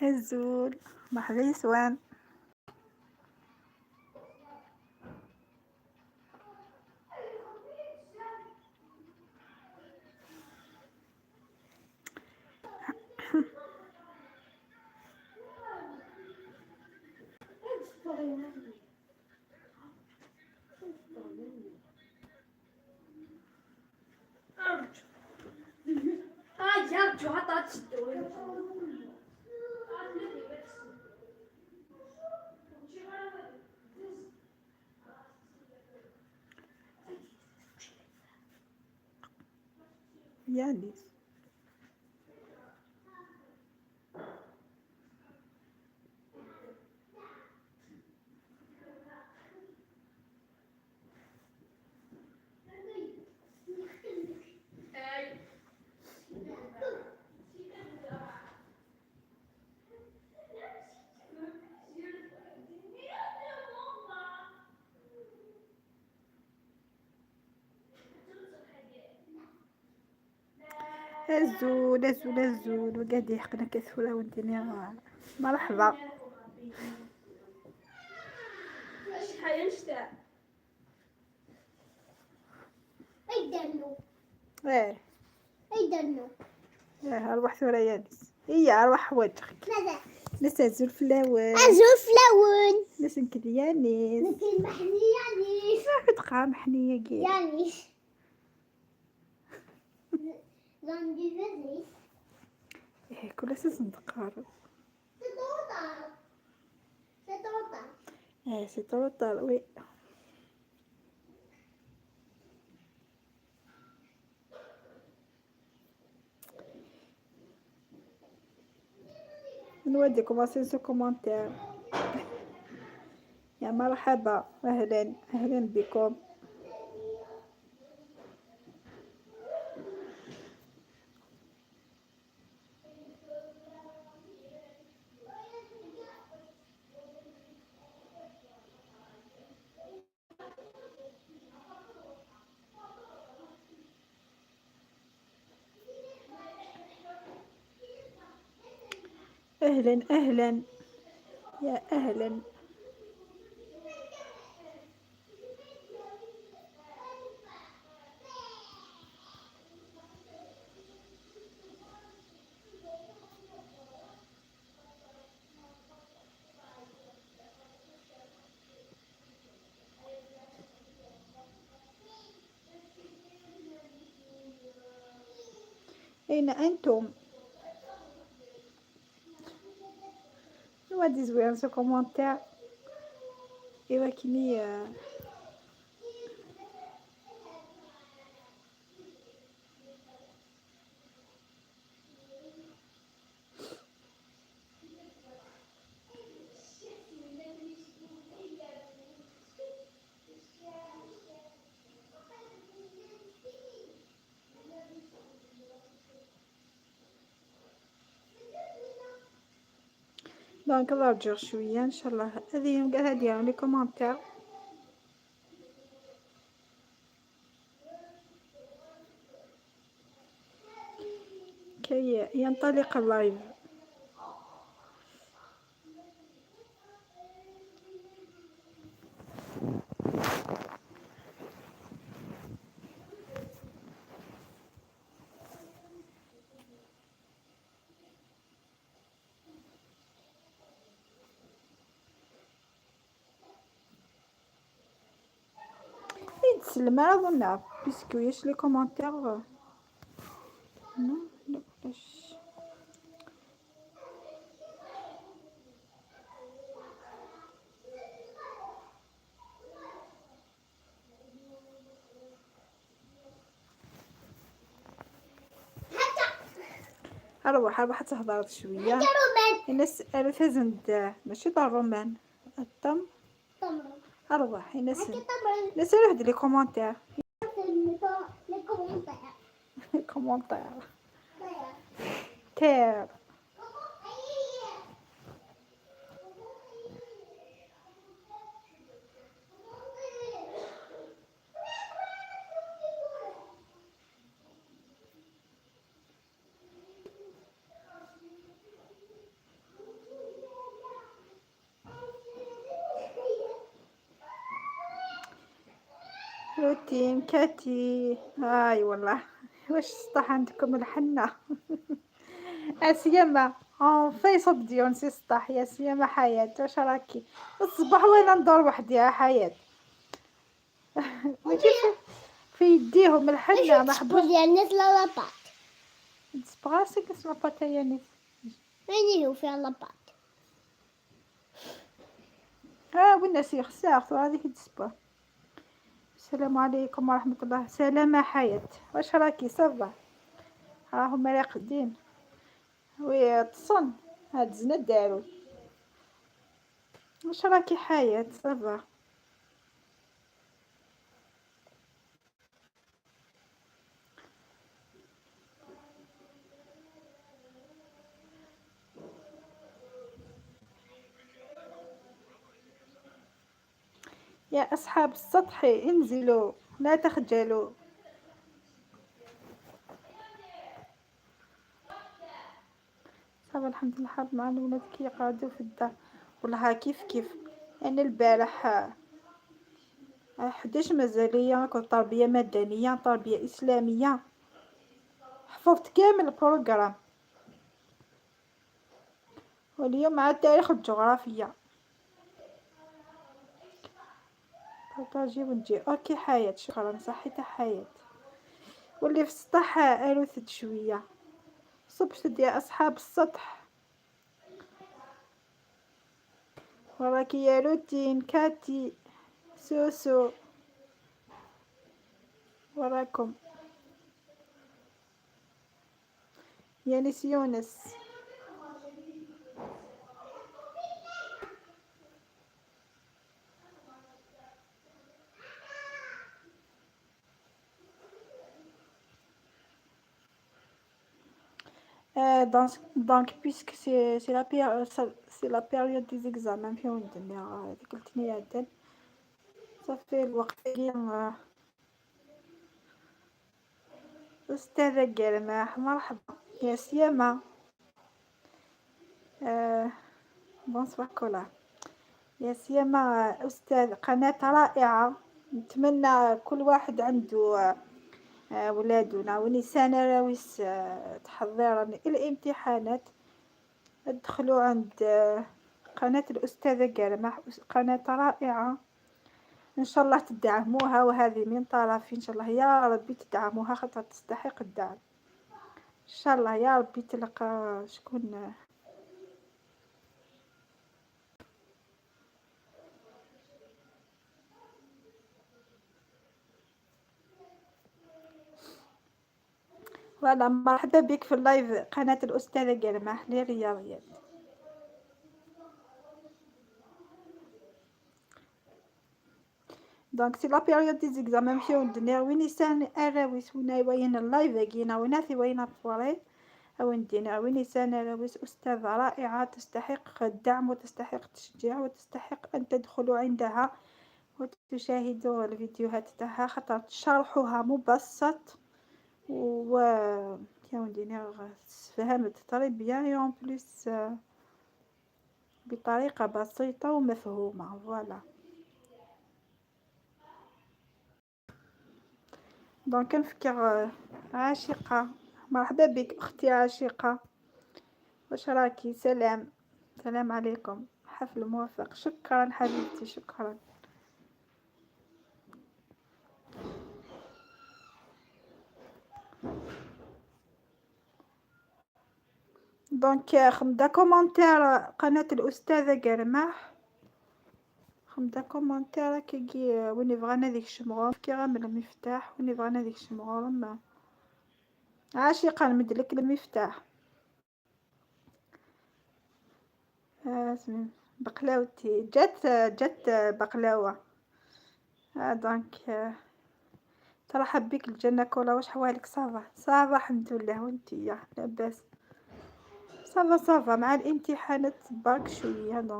الزول مرحبا يسوان. يعني الزول الزول الزول وقاعد يحقنا كسولة وانتني مرحبا. ايه ايه اروح ثورة يانس هي اروح وجهك لسه الزول فلاون لسه كده يانس راح تقع محنية كي ايه كل اساس نتقارب ايه ستوتر وي نوديكم اسيسو كومنتير. يا مرحبا اهلا اهلا بكم. اهلا اهلا يا اهلا. اين انتم؟ نودي زوين سو كومنتير ايوا كني دونك نرجع شويه ان شاء الله. هذه قال هادي يعني كومنتير كي ينطلق اللايف. تسلم على ظنها بيسكو ياش لي كومنتير نو لا باش اروح تهضر شويه. الناس فازند ماشي تاع الرومان التم. اروح الناس روح دير لي كومونتير كومونتير تير. روتين كاتي. هاي والله واش سطح عندكم الحنة. اسيما في صدي ونسي سطح يا سيما حياة. واش راكي الصباح وانا ندور وحدي يا حياة. ماشي في يديهم الحنة محبوس. الناس لا لاباط تسبغاسك اسمها باتايانيس. يعني هو فيها لاباط. والناس يخساخ هذيك تسبغ. السلام عليكم ورحمة الله. سلامة حياة. واش راكي صافا؟ راهم راقدين ويتصن هاد زنا دارو. واش راكي حياة صافا؟ يا أصحاب السطح انزلوا لا تخجلوا. صافا الحمد لله. حاب مع الولاد كي يقعدوا في الدار والله كيف كيف. أنا البارح 11 مازالية كنت تربية مدنية تربية إسلامية حفظت كامل البروغرام. واليوم مع التاريخ والجغرافيا. بارطاجي ونجي. اوكي حياة شكرا صحيتها حياة. واللي في السطح ألوثت شوية. صبحت يا أصحاب السطح. وراكي يا روتين كاتي سوسو وراكم يانس يونس. donc puisque c'est la période des examens في عندنا هذيك التنيات صافي الوقت كاين. أستاذة قرماح مرحبا يا سيما. بونسوار كولا يا سيما. أستاذ قناة رائعة. نتمنى كل واحد عنده ولادنا ونسانا راويس تحضيرا الامتحانات ادخلوا عند قناة الأستاذة قرماح. قناة رائعة إن شاء الله تدعموها وهذه من طرفي إن شاء الله يا ربي تدعموها خاطر تستحق الدعم إن شاء الله يا ربي. تلقى شكون ولا. مرحبا بك في اللايف قناة الأستاذة قرماح للرياضيات. دونك سي لا بيريود دي زيكزامان مشاو عندنا وينيسان اراويس وين اللايف كينا وناثي وين فوري وين دينا وينيسان اراويس أستاذة رائعة تستحق الدعم وتستحق التشجيع وتستحق أن تدخلوا عندها وتشاهدوا الفيديوهات تاعها خاطر شرحها مبسط و ياودينا فهمت طري بيان اون بليس بطريقة بسيطة ومفهومة. فوالا دونك كنفكر عاشقة. مرحبا بك اختي عاشقة. واش راكي؟ سلام سلام عليكم. حفل موفق. شكرا حبيبتي شكرا. دونك خمدا كومونتير قناة الأستاذة قرماح. خمدا كومونتير كي وين يبغانا ديك الشمغور كي غامل المفتاح وين يبغانا ديك الشمغور ما عاشقة نمدلك المفتاح. بقلاوتي جات بقلاوة. دونك ترحب بك الجنة كولا. واش حوالك؟ صافا صافا الحمد لله. وانتيا لاباس؟ صافا مع الامتحانات برك شوية.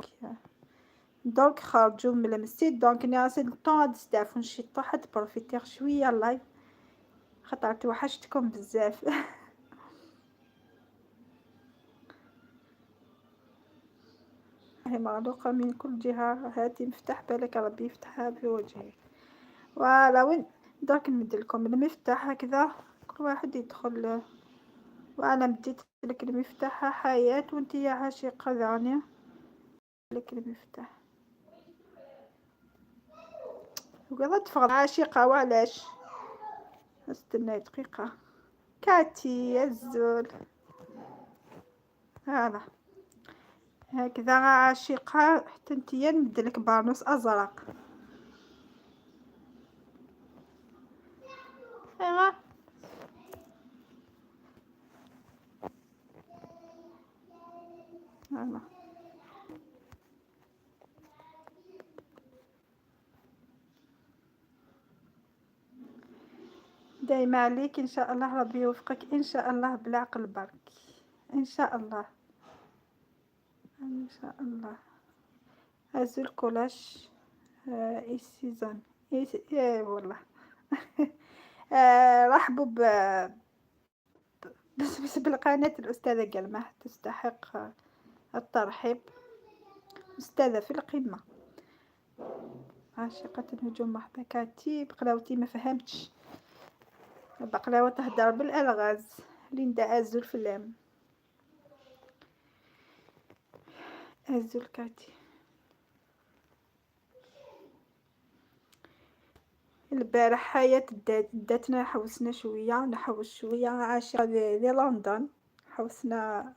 دونك خرجوا من المسجد دونك ناسي الطون هاد ستاف نشي طاحت بروفيتير شوية لايف خاطر توحشتكم بزاف. هي مغلوقة من كل جهة. هاتي مفتاح بالك ربي يفتحها بوجهي. فوالا وين درك نمد لكم المفتاح هكذا، كل واحد يدخل. وانا مديت لك المفتاح حياة، وانت يا عشيقة ذاني لك المفتاح. وقضى تفقد عشيقة وعلاش. استنى دقيقة. كاتي يا الزول. هذا هكذا عشيقة، حتى انتيا نبدلك بانوس ازرق. ايوا هذا دايما عليك ان شاء الله، ربي يوفقك ان شاء الله بالعقل برك. ان شاء الله ان شاء الله. هزو الكولاش. السيزون. والله. رحبوا بس بالقناة الأستاذة قلمة تستحق الترحيب. أستاذة في القمة. عاشقة النجوم محبكاتي بقلاوتي ما فهمتش. بقلاوة تهدر بالألغاز. ليندا أزو الفلام. أزو الكاتي. البارح حياة داتنا حوسنا شوية، نحوس شوية عاشقة لندن. حوسنا.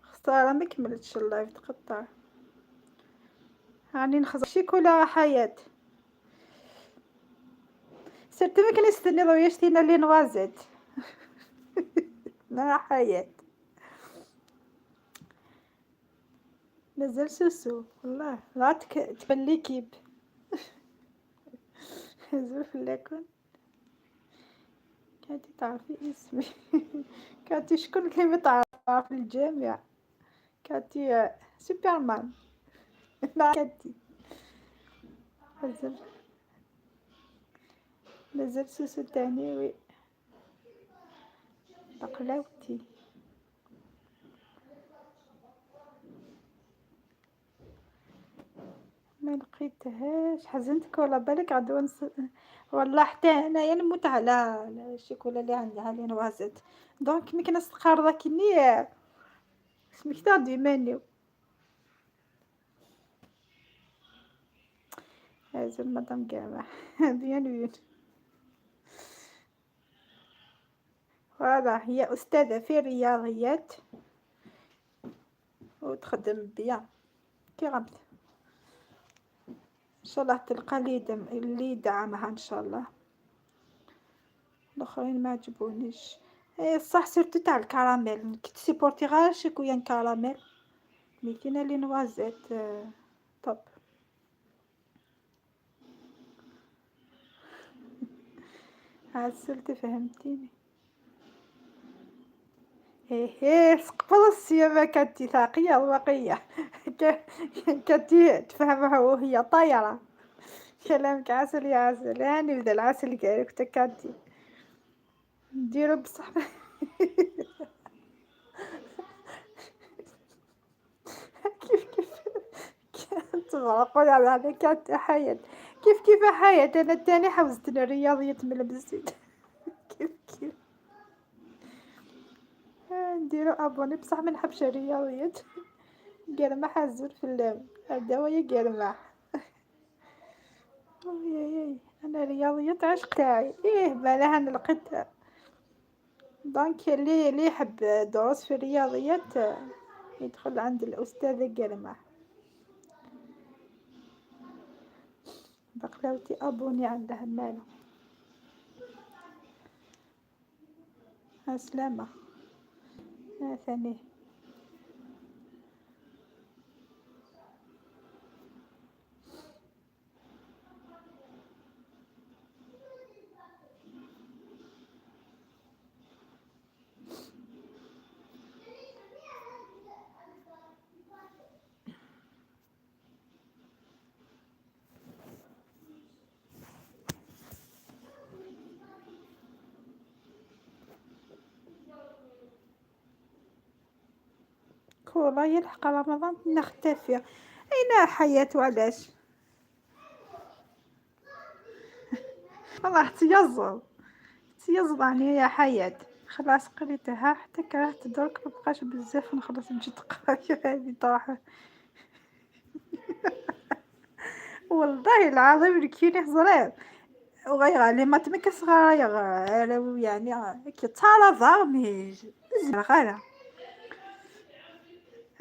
خسارة ما كملتش اللايف تقطع. هاني نخزر شيكولا حياة. سيرتو ما كنستني ضويا شتينا لي نوازيت. لا حياة. مازال سوسو والله لا تبلي كيب. زوف لكن كاتي تعرفي اسمي. كاتي شكون اللي ما تعرف الجامع. كاتي سوبرمان. لا كاتي مازال سوسو تاني وي. بقلاوتي. ما لقيتهاش، حزنتك ولا بالك عدو والله حتى انايا نموت على الشيكولا اللي عندها لي نوازت. دونك مي كنستقر كني سميك تاع مانيو. هذا مدام جامع. بيان بيان. فوالا هي أستاذة في الرياضيات وتخدم بيان كي غمت. ان شاء الله تلقى اللي يدعمها ان شاء الله. الاخرين ما عجبونيش. اي صح سيرتو تاع الكراميل كنت سيبورتي غير شكويا كراميل. ميكينا لي نوازيت طب. عسلتي فهمتيني. ايه سقف السيما كانتي ثاقية الوقية. كانتي تفهمها وهي طايرة. كلامك عسل يا عسل، هاني بدا العسل كاع كانتي نديرو بصح. كيف تغرقوا على هذا كانت حياة. كيف حياة انا التاني حوزتنا الرياضية من المسجد. كيف نديرو ابوني بصح ما نحبش الرياضيات. قرمح الزول في اللام هدا ويا قرمح. ياي انا رياضيات عشق تاعي ايه بالها لقيتها. دونك اللي يحب دروس في الرياضيات يدخل عند الأستاذة قرمح. بقلاوتي أبوني عندها مالو. سلامة. ثاني. كولا يلحق رمضان نختفي. أين حياة وعلاش. والله تيزض يعني يا حياة. خلاص قريتها حتى كرهت درك مبقاش بزاف نخلص نجي قراية هذه طاحة. والله العظيم كي نهزر وغير علي ما تمك صغير يعني كي تالا ضامي غير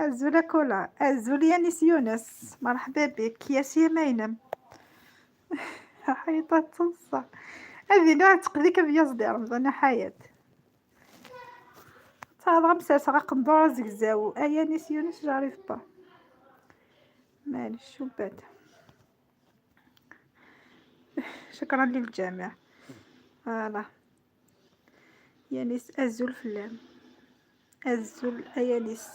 الزولا كولا الزوليا نيس يونس مرحبا بك يا سيمينم. حيطة تصح هذه نوع تقديك بيصدي رمضان حياة تالا مساس غا قندورة زقزاو ايا نيس يونس جاري با ماليش شو بعد. شكرا للجامع. فوالا يانيس الزول فلان الزول ايانيس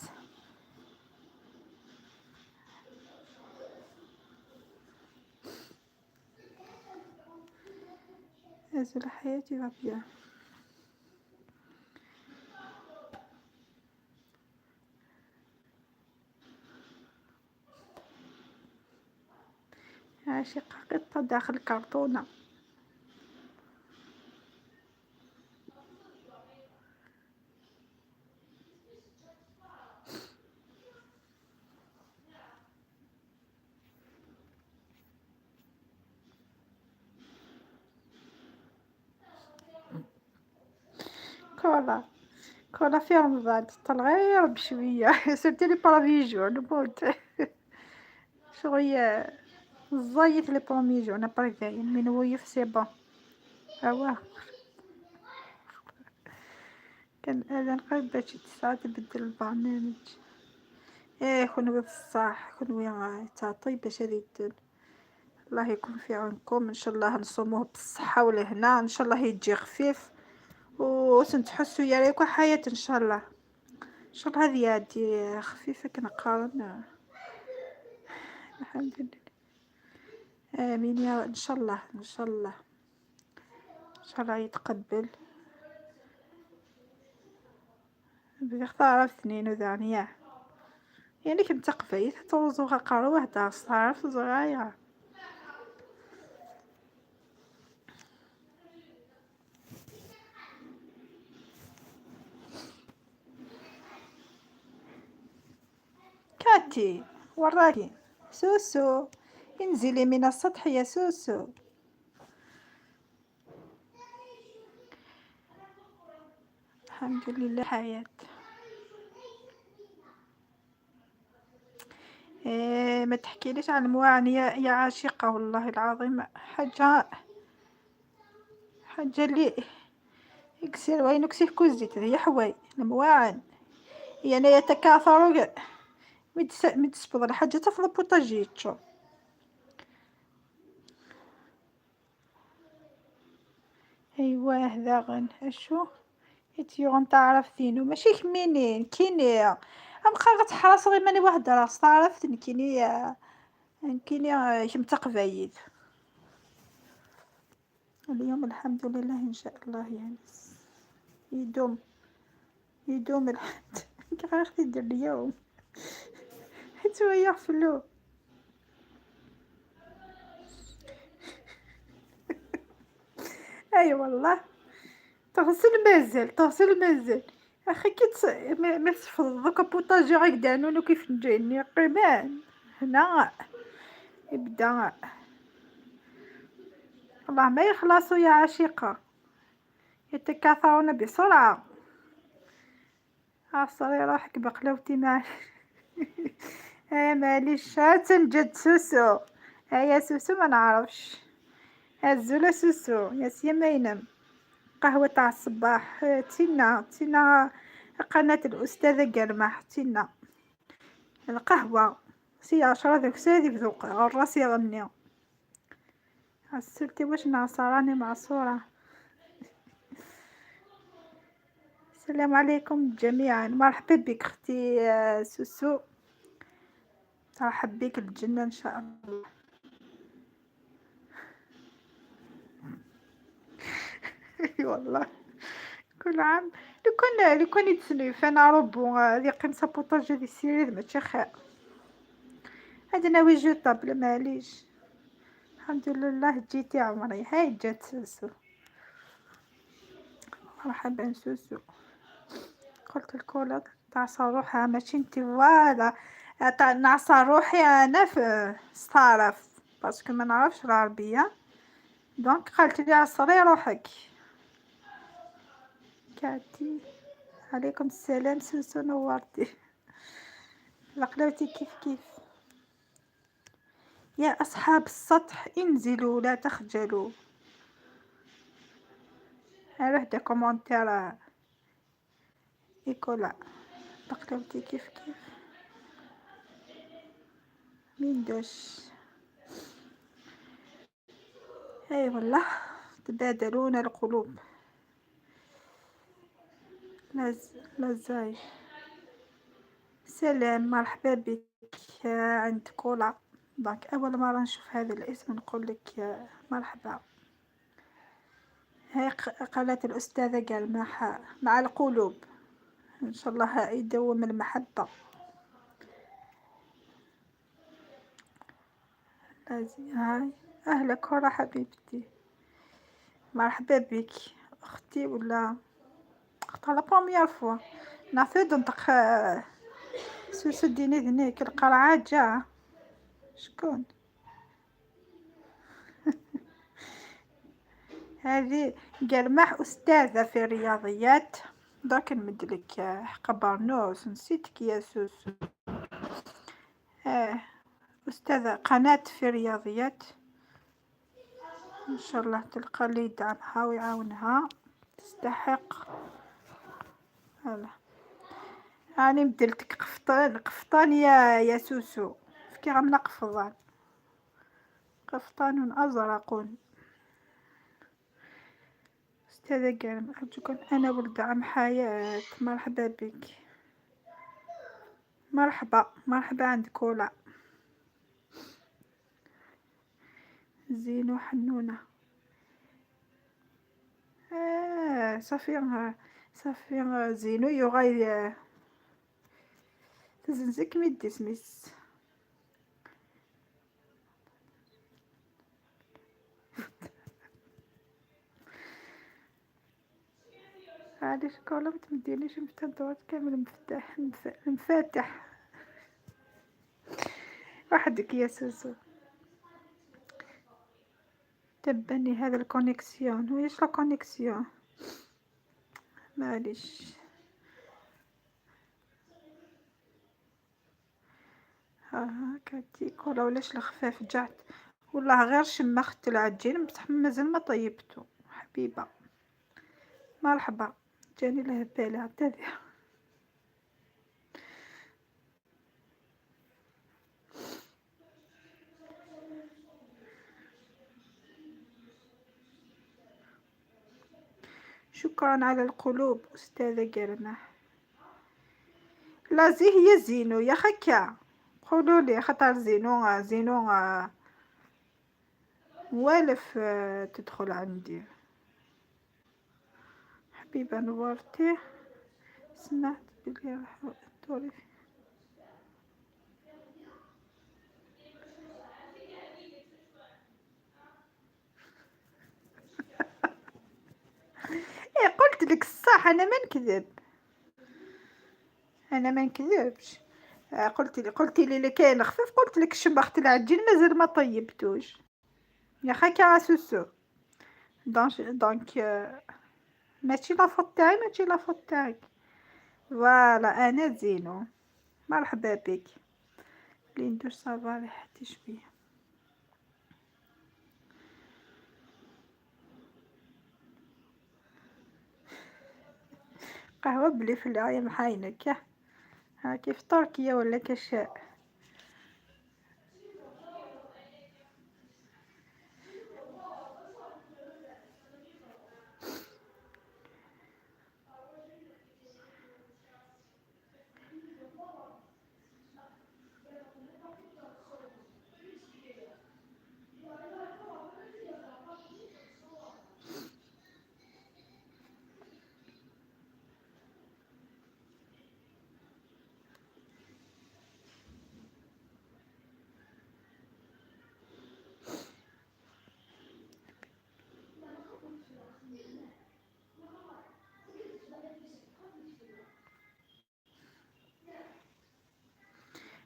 الزول حياتي غابية. عاشق قطة داخل كرتونة. كولا كولا في رمضان تطلع بشوية سيرتي لي بارافيجو نموت شوية زايت لي بارافيجو انا بريفاين من ويف سي بون هوا كان الاذان قريب باش 9 تبدل البرنامج. ايه خنوي بصح خنوي تعطي باش هذه الله يكون في عونكم ان شاء الله نصوموه بالصحة ولهنا ان شاء الله يجي خفيف وسنتحسوا يا ريكو حياة ان شاء الله ان شاء الله هذه عادي خفيفة كنقارن الحمد لله. امين يا ان شاء الله ان شاء الله ان شاء الله يتقبل بيختار 2 يعني كنت قفيت توزوها قارو وحدة صارف صغيرة. كاتي وراكي سوسو انزلي من السطح يا سوسو. الحمد لله حياة. إيه ما تحكيليش عن المواعن يا عاشقة والله العظيم حاجة اللي يكسر وين يكسر كوزيت يا حواي المواعن يعني يتكاثروا متسبض الحاجة تفضل بوتاجيتشو. ايوه هذا غن اشو يتيون تعرف ثينو ماشي كمينين كيني ام خاغت حراس غير ماني واحدة راس تعرفتني كيني كم تقبايد اليوم الحمد لله ان شاء الله يعني يدوم الحمد كيف اختي دير اليوم حتى يغفلو. اي والله تغسل مازال اخي ما تفضل دوكا بوطاجي هكدا نونو كيف نجيني قيمان هنا يبدا والله ما يخلصوا يا عشيقة يتكاثرون بسرعة. عصري روحك بقلوتي معي معليش تنجد سوسو يا سوسو ما نعرفش الزولا سوسو يا سيما ينام قهوة تاع الصباح تينا قناة الأستاذة قرمح تينا القهوة سي 10 ذوك سادي بذوق الراس يغني عسلتي واش نعصراني معصورة. السلام عليكم جميعا مرحبا بك اختي سوسو ترحب بك الجنة ان شاء الله. والله كل عام لو كان يتسني فانا ربو هذه قمصة بوطاج هذه السيريد ماشي خير هذا ناوي جو طابل معليش الحمد لله جيتي عمري. هاي جت سوسو. مرحبا سوسو. قلت الكل تعصى روحها ماشي انتي ولا نعصى روحي انا في صارف باسكو ما نعرفش العربية، دونك قالت لي عصري روحك. كاتي عليكم السلام سوسو نورتي. لقلوتي كيف. يا أصحاب السطح انزلوا لا تخجلوا. هذا دا كومونتير إيكولا. لقلوتي كيف. مين داش؟ اي والله تبادلون القلوب. لازاي. سلام مرحبا بك عند كولا. دونك اول مره نشوف هذا الاسم نقول لك مرحبا. هاي قالت الاستاذه قال مع القلوب ان شاء الله يدوم المحبه. لازم هاي اهلا كولا حبيبتي. مرحبا بك اختي ولا اختي لا بروميير فوا نعرفو نطق سوسو ديني ذنيك القرعة جا شكون هذه قرمح أستاذة في الرياضيات. دوك نمدلك قبرنوس نسيتك يا سوسو. أستاذة قناة في الرياضيات إن شاء الله تلقى اللي يدعمها ويعاونها تستحق. هلا راني مدلتك قفطان يا سوسو كي عم نقفضان قفطان أزرق. أستاذة قال أرجوكم أنا ولد عم حياة. مرحبا بك. مرحبا عند كولا. زينو حنونة. صافي زينو يغاي تزنزك ميدي سميس. علاش كولا متمدينيش مفتدوات كامل مفاتح وحدك يا سوسو. تبني هذا الكونيكسيون ويش لا كونيكسيون معليش. كاتي كولا ولاش الخفاف جات والله غير شمخت العجين بصح مازال ما طيبته حبيبه. مرحبا جاني الهبالة اعتذر. شكرا على القلوب أستاذة قرنح. لا زي هي زينو يا خكا قولوا لي خطر زينو موالف تدخل عندي حبيبة نورتي. سمعت بلي راح تدوري ايه قلت لك الصح انا ما نكذب انا ما نكذبش. قلتي لي اللي كاين خفيف قلت لك شبخت العجين مازال ما طيبتوش يا خكا سوسو. دونك ماشي لافوت تاعي ماشي لافوت تاعك. فوالا انا زينو. مرحبا بك. اللي ندير صافا ريحتي شويه قهوه بلي في العيا محاينك ها كيف تركيا ولا كشاء.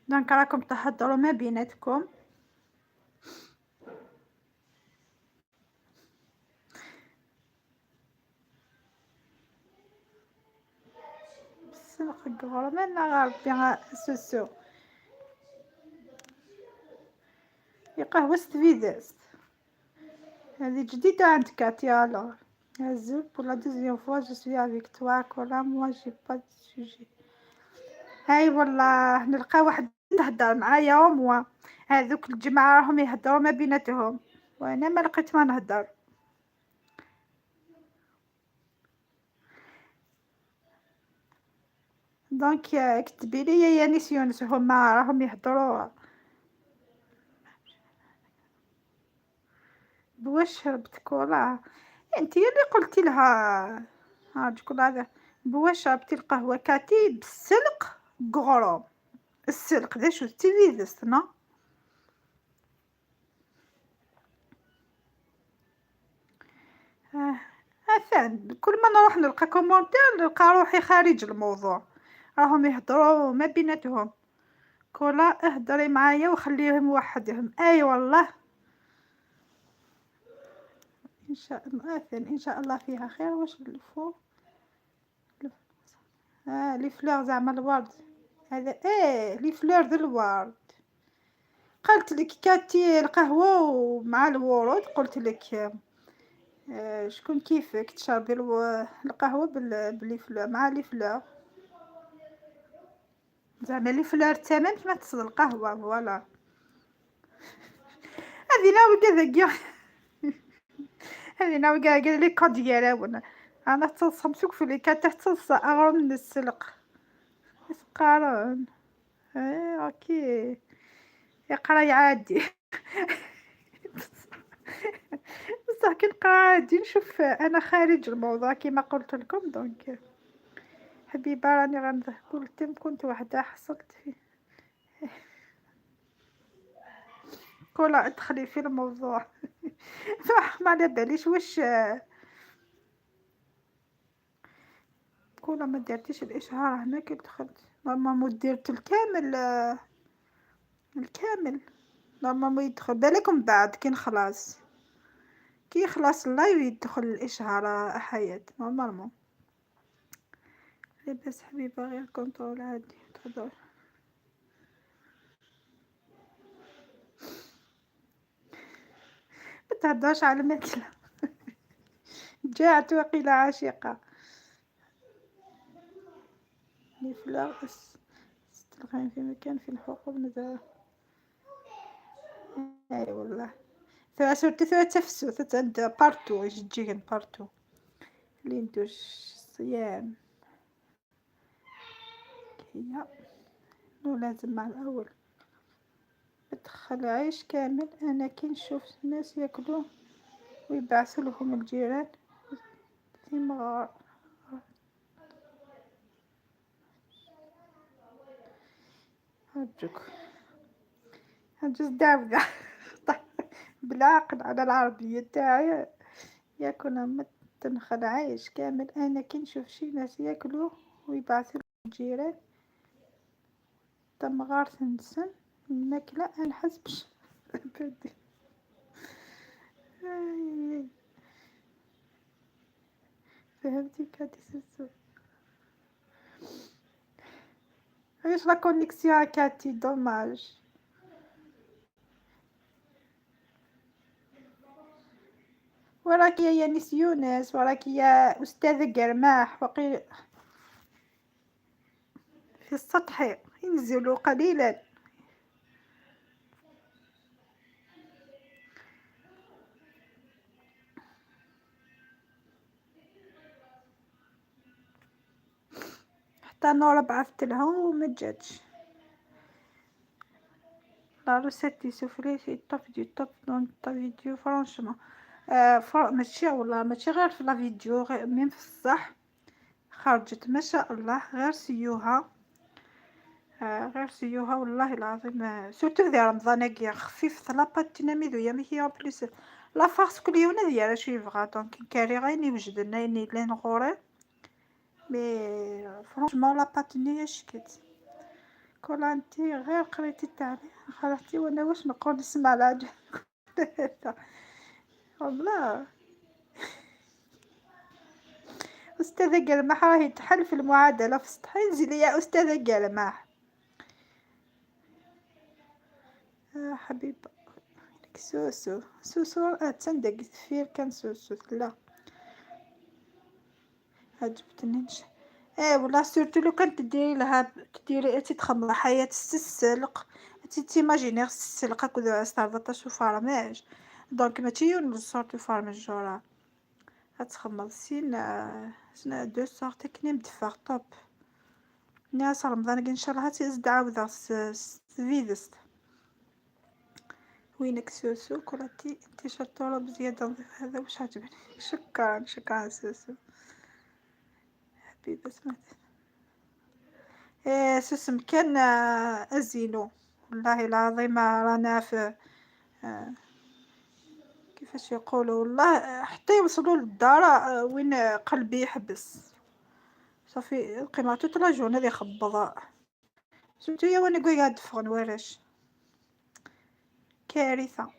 دونك راكم تهضروا ما بيناتكم. السلق القغر مالنا غاربي سوسو قهوة ستفيدست. هذه جديدة عندك كاتيا. الوغ هازو بور لا دوزيام فوا جو سوي افيك توا كولا موا جي با دو سوجي. هاي والله نلقى واحد تهدر معايا وموا هذوك الجماعة راهم يهدروا ما بيناتهم وانا ما لقيت ما نهدر. دونك كتبي لي يا نيس يونس هما راهم يهدروا. بواش شربت كولا؟ انت اللي قلتي لها ها تقول هذا بواش شربتي القهوة كاتي بالسلق قغرو. السلق ذا شو تيفيدست نا. ثان كل ما نروح نلقى كومونتير نلقى روحي خارج الموضوع راهم يهضروا ما بيناتهم. كولا اهضري معايا وخليهم وحدهم. اي والله ان شاء الله ان شاء الله فيها خير. واش الفو لي فلور زعما الورد هذا لي فلور ذا الورد. قلت لك كاتي القهوة ومع الورود قلت لك شكون كيفك تشربي القهوة بلي فلور مع لي فلور زعما لي فلور تمام كيما تصل القهوة فوالا. هذه ناوي كذا هذه ناوي قال لي كود ديالها انا تصمتك في لي كات تحت اغرب من السلق يسقارون. اوكي يقرا يعادي. بصح كي نقرا عادي نشوف انا خارج الموضوع كما قلت لكم. دونك حبيبه راني غنقول كنت وحده حصلت فيه. كولا ادخلي في الموضوع. صح ما على باليش واش كولا ما درتيش الاشهار هنا كي دخلت ماما درت الكامل الكامل نورمالمون يدخل بالكم بعد كي نخلص كي يخلص اللايف يدخل الاشهار حياة نورمالمون. لاباس حبيبه غير كونترول عادي تهضر. ما تهضرش على الماكله. جاعت وقيله عاشقه. لي فلاغ تلقاين في مكان في الحقوق مازال. اي والله ثواسرت تفسو عند بارتو يجيهن بارتو اللي ندوش صيام. هي لو لازم مع الاول ادخل عيش كامل. انا كي نشوف الناس ياكلوه ويبعثوا لهم الجيران ثم هرجوك هجوز داوده. بالعقل على العربية تاعي يكون تنخل عايش كامل. انا كي نشوف شي ناس ياكلوه ويبعثوا الجيران تم غارث نسن الماكلة نحسبش. فهمتي كاتي سوسو علاش لا كونيكسيون كاتي دوماج. وراك يا يانس يونس وراك يا أستاذة قرماح وقيل في السطح ينزلوا قليلا. حتى نورا بعثت لها وما جاتش. لا روسيتي سوفلي في توب دون تا فيديو فرانشمون ماشي والله ماشي غير في لا فيديو ميم في الصح خرجت ما شاء الله غير سيوها غير سيوها والله العظيم. سورتو ذي رمضان خفيف لاباط تناميدو يا هي بليس لا فارس كل يوم ديالها شي بغا دونك كاري غيني وجدنا يني لين غوري مي فرانشمون لاباط ني شكيت كولا انتي غير قريتي التعليق خرجتي وانا واش نقول نسمع العجب. والله أستاذة قلمح راهي تحل في المعادلة في السطح. انزلي يا أستاذة قلمح. حبيبة سوسو سوسو تصدق كثير كان سوسو لا عجبتني والله سورتو لو كان تديري لها تديري انتي تخمر حياة السلق انتي تيماجيني السلق هكذا استعبطة شو فرماج دونك ماشي يون سورتو فرماج جورا هتخمر سنا دو سورت كني مدفع طوب ناس رمضان ان شاء الله هتزد عاوده فيدست وينك سوسو كلتي انتي شطورة بزيادة نضيف هذا وش عجبني. شكرا سوسو حبيبة سمعت سوسو مكان الزينو والله العظيم رانا في كيفاش يقولوا والله حتى يوصلوا للدار وين قلبي يحبس صافي القيمة توت لا جورني اللي خبض سورتو يا وانا قاعد فغن وراش كارثة.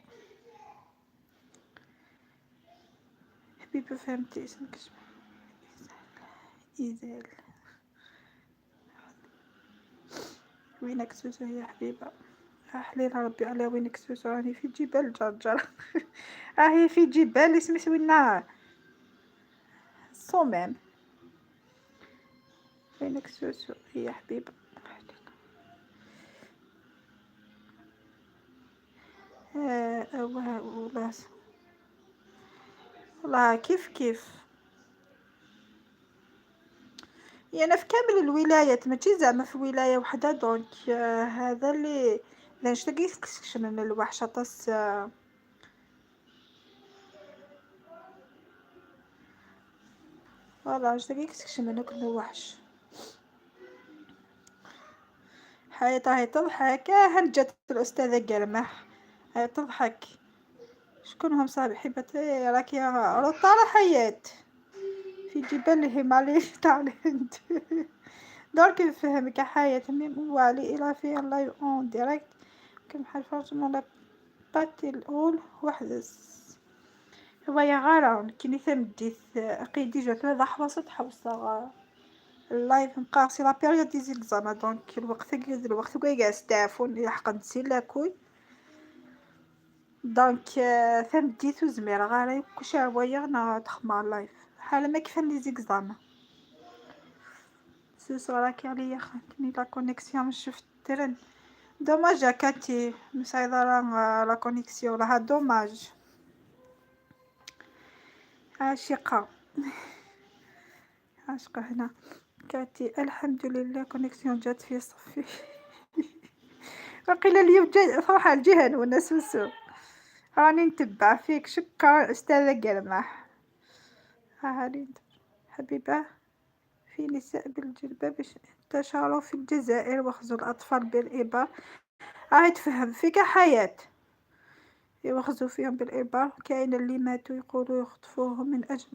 حبيبة فهمتي اسمك إيزال وينك سوسو يا حبيبة حليل ربي على وينك سوسو راني في جبال جرجر. راهي في جبال اسمي سوينا الصمام. وينك سوسو يا حبيبة والله كيف يعني أنا في كامل الولايات ماشي زعما في ولاية وحدة دونك هذا اللي نشتاقي سكشن من الوحشة طاس والله نشتاقي سكشن من كل وحش هاي تضحك هنجت الأستاذة قلمح هاي تضحك شكون هم صاحبي حبتي راكي رطالة حياة في جبال الهيمالي تاع الهند. دونك نفهمك حياة ميم والي إلى في الله اون ديريكت كم حرفاش من باتي الأول وحدس هو يا غارة كيني ثمديث قيدي جات هذا حوصت حوصة اللايف مقاسي لا بيريود دي زيكزاما دونك الوقت كاع ستافون يحق نسي لاكوي دونك ثمديث وزمير غارة كلشي عوايا نا تخمار لايف حالا ما كيفان لي زيكزاما سوسو راكي عليا خانتني لا كونيكسيون مش شفت ترن دوماج كاتي مسايدة لا كونيكسيون راها دوماج عاشقة هنا كاتي الحمد لله كونيكسيون جات في صفي. وقيل اليوم صراحة الجهن ونسوسو راني نتبع فيك شكرا أستاذة قلمح هاني حبيبة في نساء بالجلباب انتشروا في الجزائر وخزوا الأطفال بالإبر راهي تفهم فيك حياة يوخزوا فيهم بالإبر كاين اللي ماتوا يقولوا يخطفوهم من أجل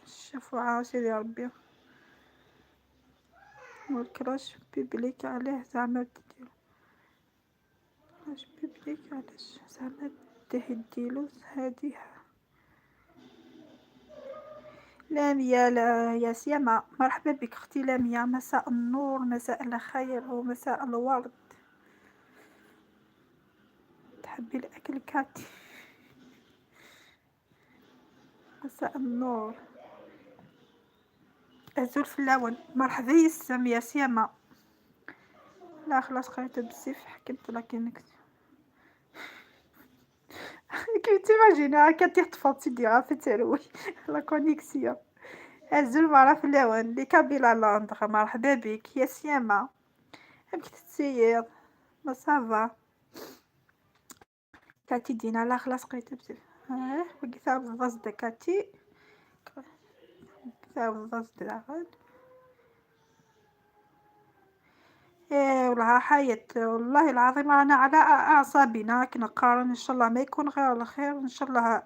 شافوا سيدي ربي والكراش بيبليك عليه زعما تديرو كراش بيبليك علاش زعما تهديلو هاديها لاميا يا سيما مرحبا بك اختي لاميا مساء النور مساء الخير ومساء الورد تحبي الأكل كاتي مساء النور أزول في اللون مرحبا يسم يا سيما لا خلاص قريت بزاف حكمت لكنك كي تيماجيني كي طفات سيدي في تروي لا كونيكسيون أزول مرة في اللون لي كابيلا لندن مرحبا بك يا سيما بك تتسير ما صافا كاتي دينا لا خلاص قريت بزاف وكتاب الضصدة كاتي كتاب الضصدة داخل والله حياة والله العظيم أنا على أعصابنا كنقارن إن شاء الله ما يكون غير الخير إن شاء الله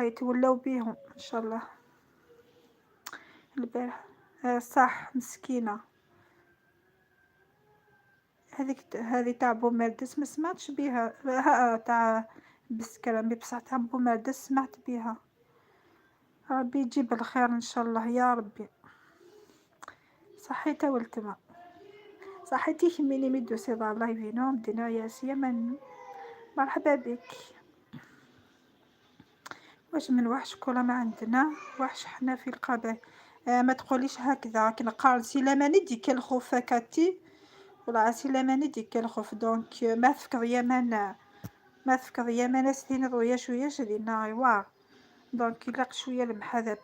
يتولوا بيهم إن شاء الله البارح صح مسكينة هذه تاع بومردس ما سمعتش بيها، تاع بسكرامي، بصح تاع بومردس سمعت بيها. ربي يجيب الخير ان شاء الله يا ربي. صحيت والتما صحيتي خميني ميدو سيدا الله يفينوم دينا يا سيمن، مرحبا بك. واش من وحش كولا ما عندنا وحش حنا في القبائل. ما تقوليش هكذا كي نقال سلاماني ديك الخوف كاتي ولا سلاماني ديك الخوف دونك ما تفكر يمن، ما تفكر يمن سنين ضويا شويه شدينا ايوا. دونك يلاق شويه المحاذا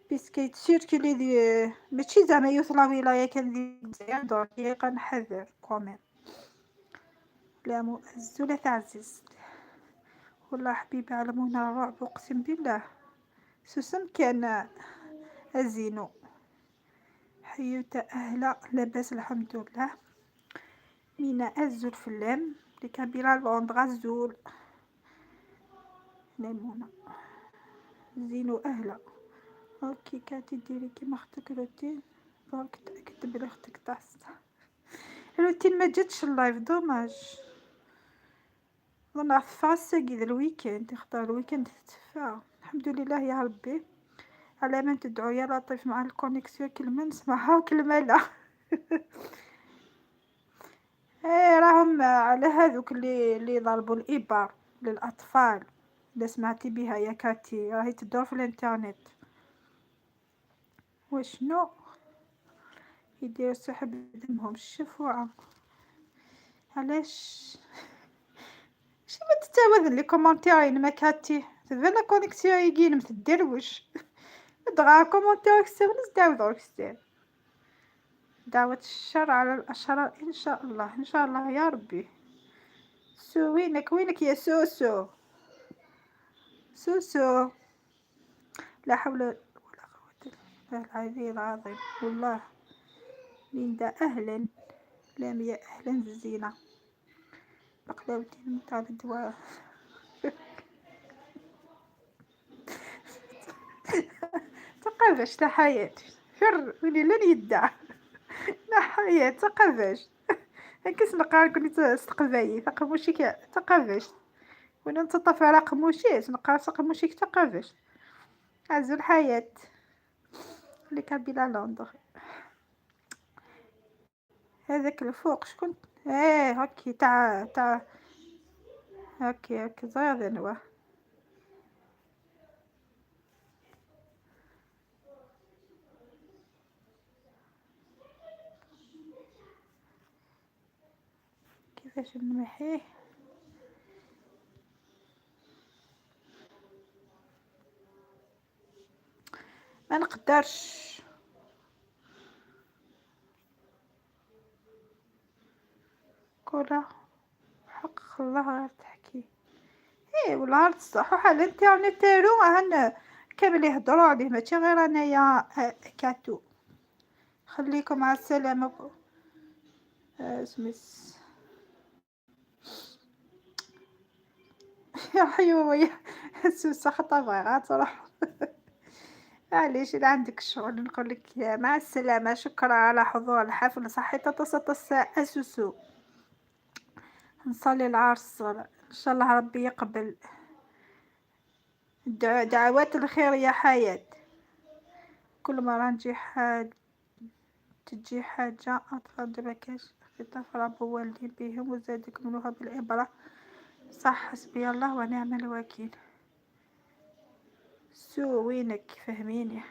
بيسك يتسيركلي دي ماشي زعما يوصل ولايه كان دي مزيان، دونك كنحذر كومين. لا مؤذ ولا تعزز والله حبيبي علمونا الرعب اقسم بالله. سوسن كان الزينو حيوت أهلا لاباس الحمد لله. مينا أزول في اللام لكبيرة لوندغا الزول نيمونا زينو أهلا. اوكي كاتي ديري كيما اختك روتين، دونك تأكد بلي اختك طاست روتين ما جاتش اللايف دوماج. ظن عفاسة كذا الويكند اختار الويكند تتفا الحمد لله يا ربي. على من تدعو يا لطيف مع الكونيكسيون كلمة نسمعها وكلمة لا. ايه راهم على هذوك اللي ضربوا الإبر للأطفال اللي سمعتي بها يا كاتي، راهي تدور في الانترنت. وشنو يدير سحب دمهم الشفوعة علاش؟ شي ما تتاوذن لي كومونتيرين ما كاتي تبان كونيكسيون يجين متدروش دغا كومونتير كسرنس داو كستير دعوة الشر على الأشرار إن شاء الله إن شاء الله يا ربي. وينك يا سوسو سوسو. لا حول ولا قوة إلا العلي العظيم والله. ليندا أهلا لاميا أهلا زينة بقلاوتي نموت على الدواء. تقفش تحياتي فر ولي لن يدع لا حياة تقفش هكس نقال كنت استقبايي تقموشيك تقفش وانا نتطفى على قموشيت نقال قموشيك تقفش عزو الحياة اللي كان بلا لندن. هذاك الفوق شكون؟ ايه هاكي تاع هاكي زايد نوا كيفاش نمحيه. ما نقدرش كولا حق الله غير تحكي. ايه والله الصح وحال الانترنت تاعو هن كامل يهضروا عليه ماشي غير انايا كاتو. خليكم على السلامه. سميس يا حيوية سوسة خطابة راح معليش إذا عندك شغل نقولك مع السلامة. شكرا على حضور الحفل صحيت تصت الساعة سوسو. نصلي العرس إن شاء الله ربي يقبل دعوات الخير يا حياة. كل مرة نجي تجي حاجة أطفال دبكاش في طفرة بوالدي بيهم وزادك منوها بالإبرة. صح حسبي الله ونعم الوكيل. سو وينك فهميني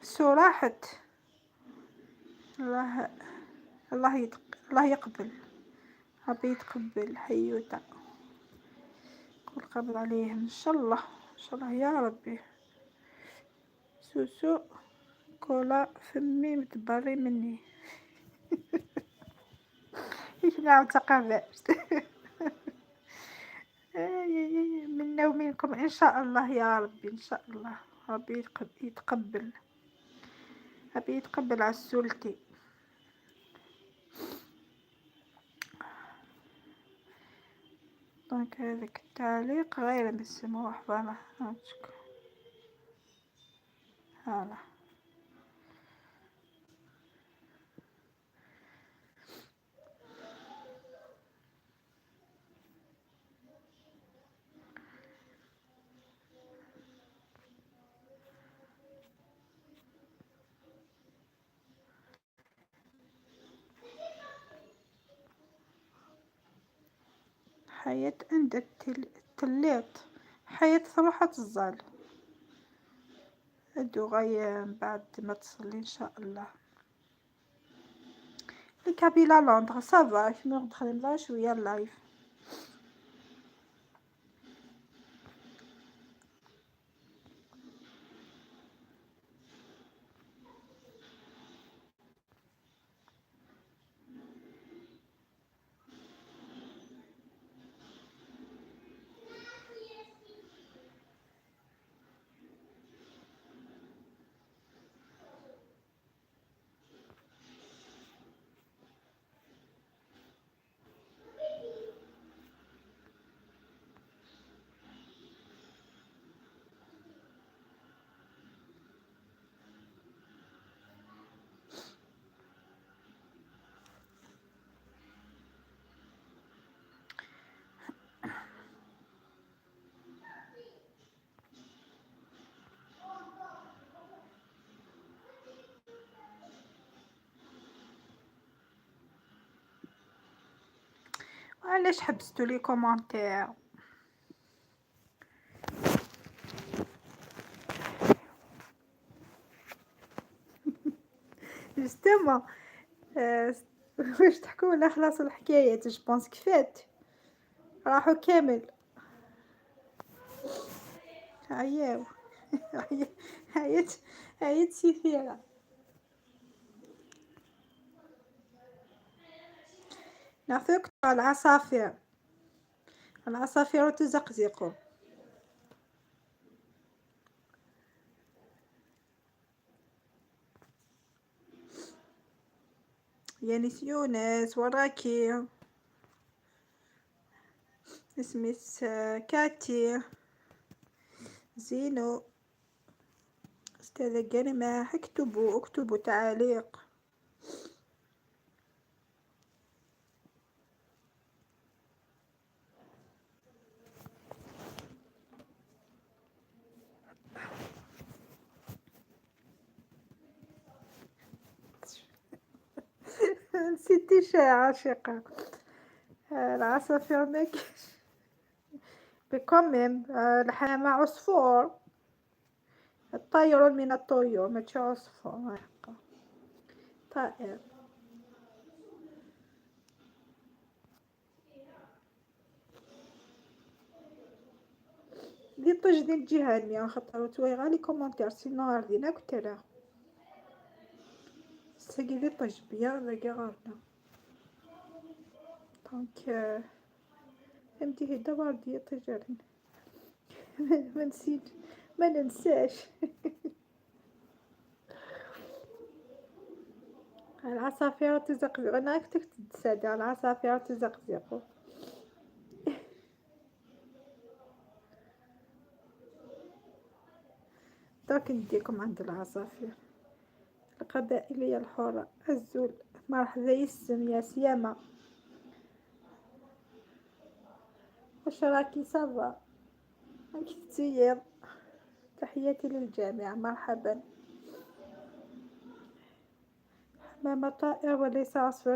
سو راحت. الله الله يقبل ربي يتقبل حيوتا كل قبل عليهم ان شاء الله ان شاء الله يا ربي. سوسو كولا فمي متبري مني ايش نعم تقربت منا ومنكم ان شاء الله يا ربي ان شاء الله. ربي يتقبل ربي يتقبل على السلتي. دونك هذاك التعليق غير مسموح فوالا هاتشك هلا. حياة عند التليط، حياة تروح تزال ادو غاية بعد ما تصلي ان شاء الله. الكابيلا لندن صافا كيما ندخل لها شوية اللايف. علاش حبستو لي كومونتير؟ جوستومون واش تحكوا ولا خلاص الحكايات؟ جوبونس كفات راحوا كامل. عياو عيات عيات سفيرة. نعطيك العصافير، العصافير تزقزق. يانس يونس وراكي اسميس كاتي زينو أستاذة كريمة. اكتبوا تعاليق. نسيتي عاشقة العصافير ماكش بكمم. الحمامة عصفور، الطير من الطيور ماشي عصفور، طائر. دي طج دي الجهة خاطر تويغا لي كومونتير سينو غاردينا كنت راه ساقي دي طج بيا لاقي غارنا دونك فهمتي هدا باردية طجرين. ما نسيت ما ننساش. العصافير تزقزق. انا كنت تسادي العصافير تزقزق. دوك نديكم عند العصافير. القبائلية الحرة الزول. مرحبا يسم يا سيامة، واش راكي صافا؟ راكي تسير؟ تحياتي للجميع، مرحبا. حمامة طائر وليس عصفور.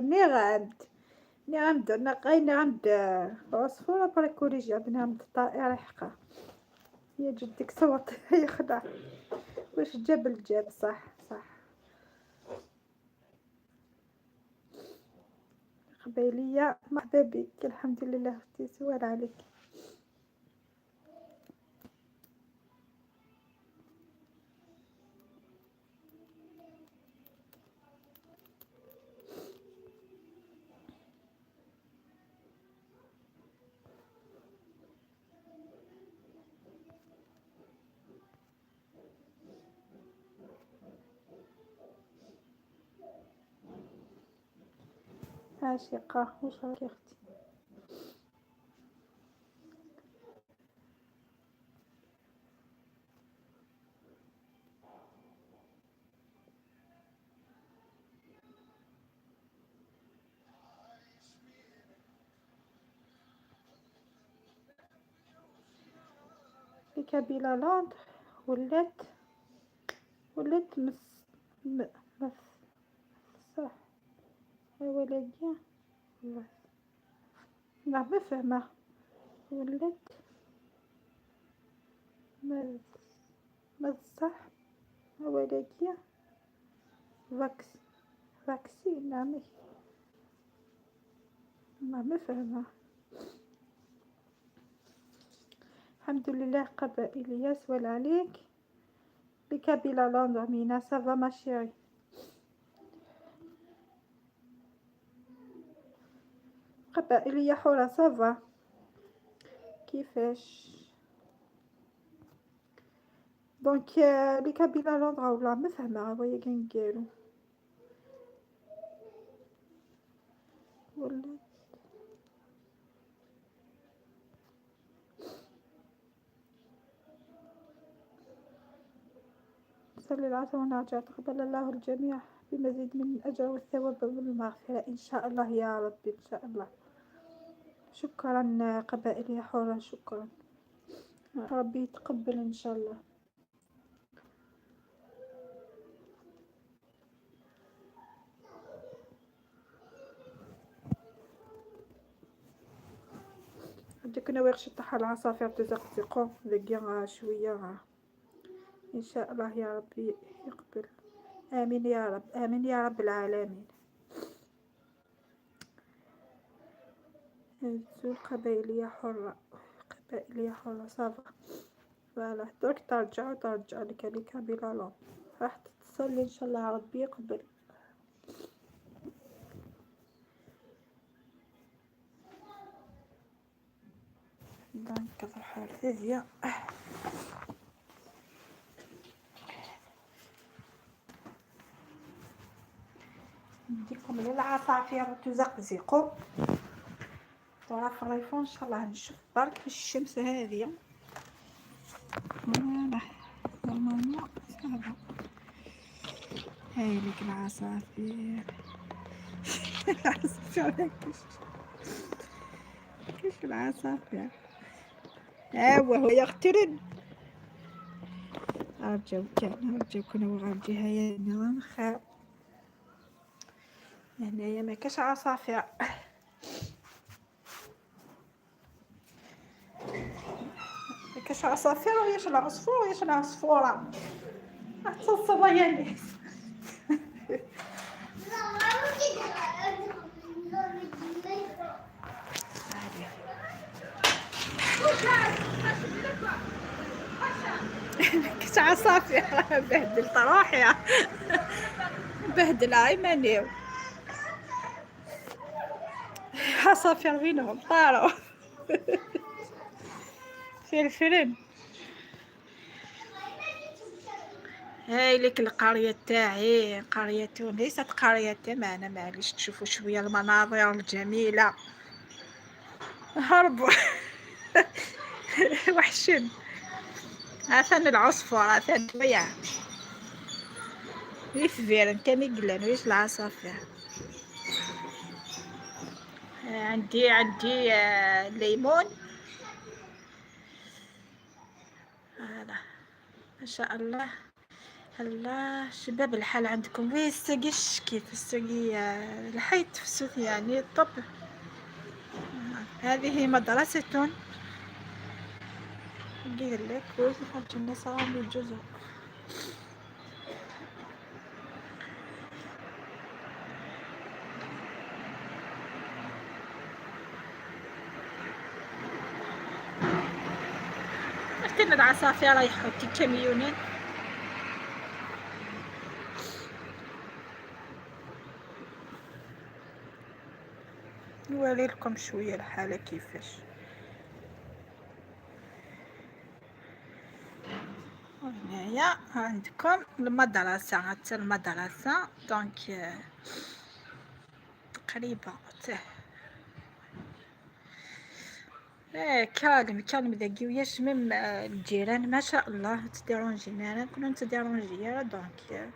نعمد نعمد عصفورة بريكوليجيا بنعمد طائر حقا. يا جدك صوت يخدع. واش جاب الجاب؟ صح صح. قبيلية مرحبا بك. الحمد لله اختي سوال عليك. عاشقة واش راكي اختي؟ في كابيلا لاند ولات م... مس صح يا ولدي والله. لا ما فهمه. ولات ما صح ولكن فاكسين نعمي ما فاهمة. الحمد لله قبائل سوال عليك بك بلا لندن مينا سافا ما شيري. قبائلية حورة سافا كيفاش دونك بك بلا لندن ولا ما فاهمة ويا كنقالو ولا صلي العصر ونرجع تقبل الله الجميع بمزيد من الأجر والثواب والمغفرة إن شاء الله يا رب إن شاء الله. شكرا قبائلية حورة شكرا ربي يتقبل إن شاء الله. هديك نواغ شطح العصافير تزقزقو ذقيا شوية إن شاء الله يا ربي يقبل. آمين يا رب آمين يا رب العالمين. هزو قبائلية حرة قبائلية حرة صافا فوالا درك ترجع لك بلا لون راح تتصلي إن شاء الله ربي يقبل. دونك الحال هذيا نديكم للعصافير تزقزقوا ترى في الريفون ان شاء الله نشوف برك في الشمس هذه. فوالا نورمالمون صافا هاي لك العصافير العصافير كيف العصافير هو يقترن أرجوك أنا وغارجي هيا نخاف هنايا ما كاش عصافير ما كاش عصافير وياش العصفور وياش العصفورة تصل يا ناس. كاش عصافير بهدل روحي بهدل عيمانيو عصافير وينهم طاروا في الفيلم. هاي لك القرية تاعي قرية ليست قرية معنا معليش تشوفوا شوية المناظر الجميلة. هربوا وحشن عثن العصفور عثن ويا ويفير انت مقلن ويش العصافير. عندي ليمون هذا ما شاء الله. الله شباب الحال عندكم وين السقي كيف السقي الحيط في السوق يعني الطب. هذه مدرسة قيل لك ويخرج الناس عن الجزر. لكن العصافير رايحة كميونين نوري لكم شويه الحاله كيفاش. هنايا عندكم المدرسه حتى المدرسه دونك تقريبا كالم ذاكي وياش مم الجيران ما شاء الله تديرونجي معنا كنا نتديرونجي دونك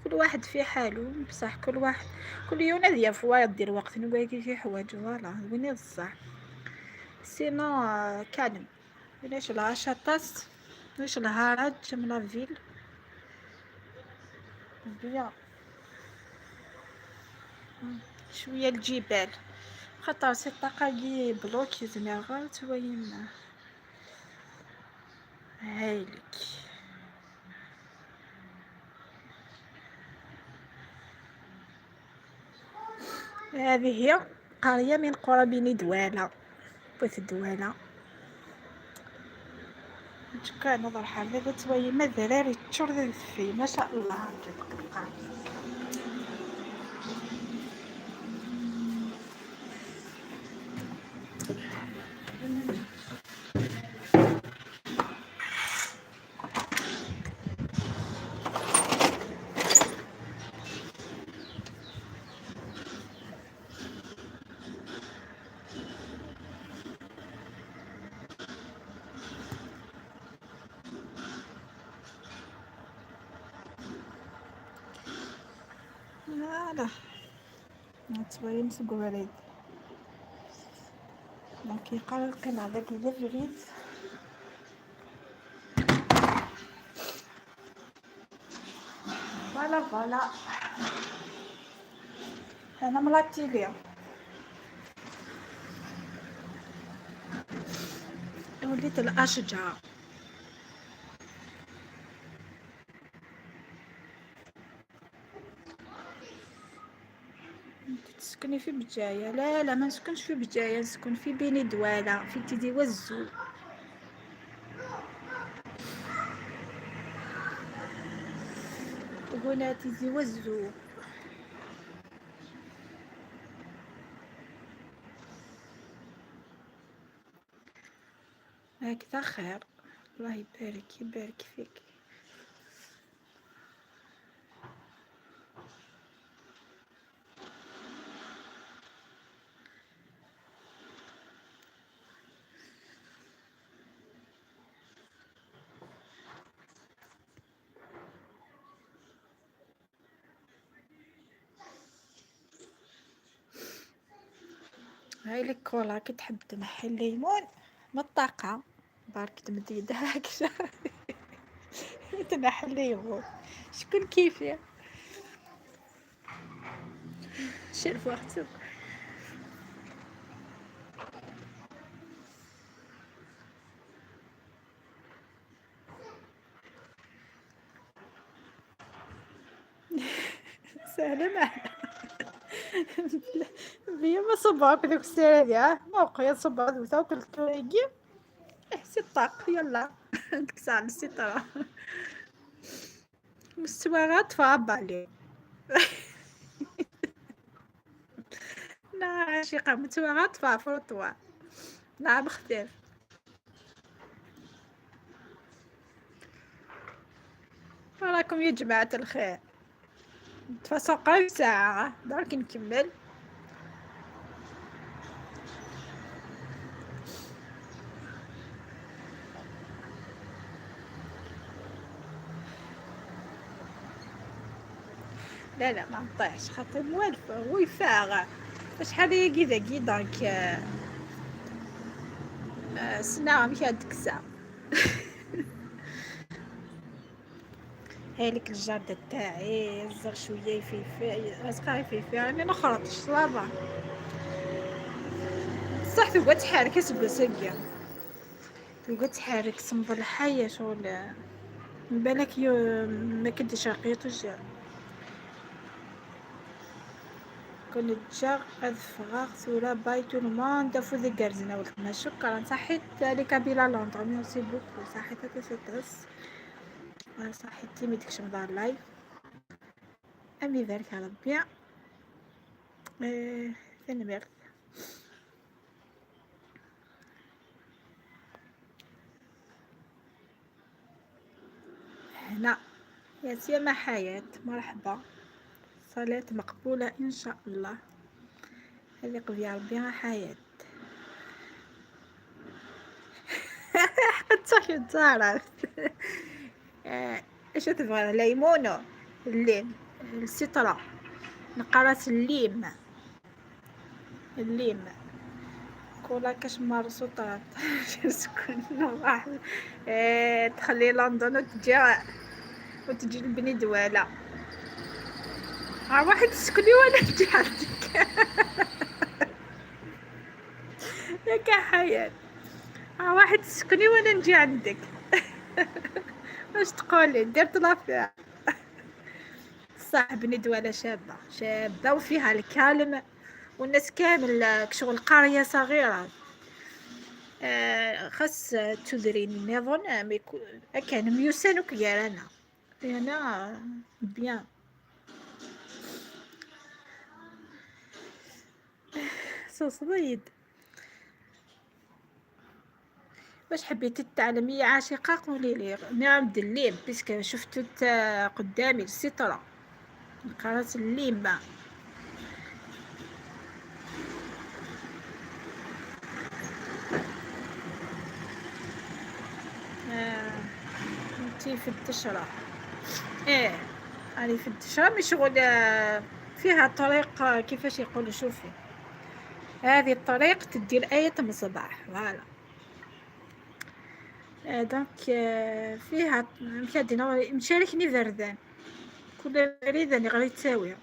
كل واحد في حاله بصح كل واحد كل يوم هذه فوا دير وقت نواقي في حوايج فوالا وين الصح سينو كالم ليش العشطاس ليش الهرج من لافيل بيان شويه الجبال خاطر سي طاقة بلوكي زعما غير توين هايلك. هذه هي قرية من قرى بني دوالة، بوث دوالة. كان نظر حال دابا توين ما الدراري تشرد في ما شاء الله. فوالا توين سوق وليد دونك يقرر كان هذاك إلا فريد. فوالا أنا ملاتي ليا وليت الأشجار. تسكني في بجاية؟ لا ما نسكنش في بجاية، نسكن في بني دوالة في تيدي وزو. هنا تيدي وزو. هكذا خير، الله يبارك فيك. هاي لك كولا كي تحب تنحي الليمون من الطاقة بارك تمد يدها هكذا تنحي الليمون شكون كيفي شرف وقتك. سهلة معنا بيا ما صباك ديك الساعة هادي موقع صباك دوتا وكلت كلايكي احسي الطاق يلا ديك الساعة السترة مستواغات فابالي لا عاشقة مستواغات فافروتوا نعم اختير. راكم يا جماعة الخير تفاصل قريب ساعة درك نكمل. لا ما نطيحش خاطر موالفة ويفاغ فشحال هي كي درك سنة مش هاديك الساعة هايلك الجردة تاعي الزر شوية يفيفي راسقا يفيفي راني نخرطش صلابة بصح تبغى تحرك تبغى ساقية تبغى تحرك صنبر الحية شغل مبالك ما كنتش رقيت وجا كنت جاغ أذفغاغ ثورة بايتو الماند فوذي قرزنا ولكنا شكرا صحيت لك بلا لندن ميرسي بوكو صحيت تسترس صحيتي ميدكش مدار لايف أمي يبارك على ربي. ثاني بارك هنا يا سيما حياة مرحبا صلاة مقبولة إن شاء الله. هذه قضية ربي حياة حقد صحي تعرف ايش تبغى ليمونو الليم السترة نقرات الليم كولا كشمار سطرات سكون راح تخلي لندن وتجي لبني دوالة واحد تسكني ولا تجي عندك ياك يا حياة، واحد تسكني وانا نجي عندك. واش تقولي درت لافيا؟ صح بني دولة شابة شابة وفيها الكالم، والناس كامل كشغل قرية صغيرة. خاص تدرين نظن كان ميوسان وكيارانا انا بيان. صوص واش حبيتي تتعلمي يا عاشقة؟ قولي لي نعم دليم بيسك شفتو قدامي السطرة قرات الليمة. انتي في التشرة؟ ايه راني في التشرة مي شغل فيها طريق كيفاش يقولوا شوفي هذه الطريق تدي لآية من الصباح فوالا. دونك فيها مشادي مشاركني ذردان كل ريداني غير تساوي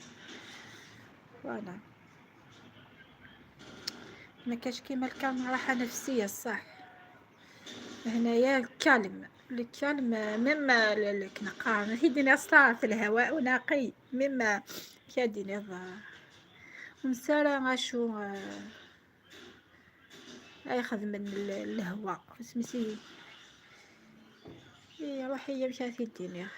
فوالا. ما كاش كيما الكلمة راحة نفسية صح. هنايا الكلم مما نقارن هيدي أصلا في الهواء ونقي مما كادي نظهر ومسارة غاشو ياخذ من الهواء سميتي روحي مشات الدنيا.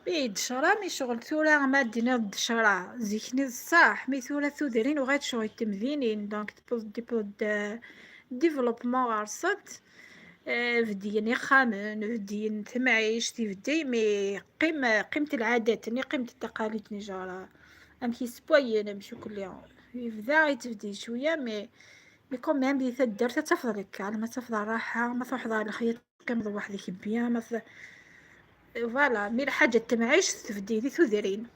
بيد شرا مي شغل ثورة ما دينا الدشرة زيكني صح مي ثورة ثودرين وغايت شغل تمذينين دونك تبود ديفلوبمون غارصت فديني خامن فدين تمعيش تفدي مي قيمة العادات ني قيمة التقاليد نجارة امشي سبوين نمشي كل يوم يفدا يتفدي شوية مي كوم ميم بي تدر تفضل على ما تفضل راحة ما تفضل الخيط كم وحدك بيان مثلا فوالا مي الحاجة تمعيش تفدي ذي ثودرين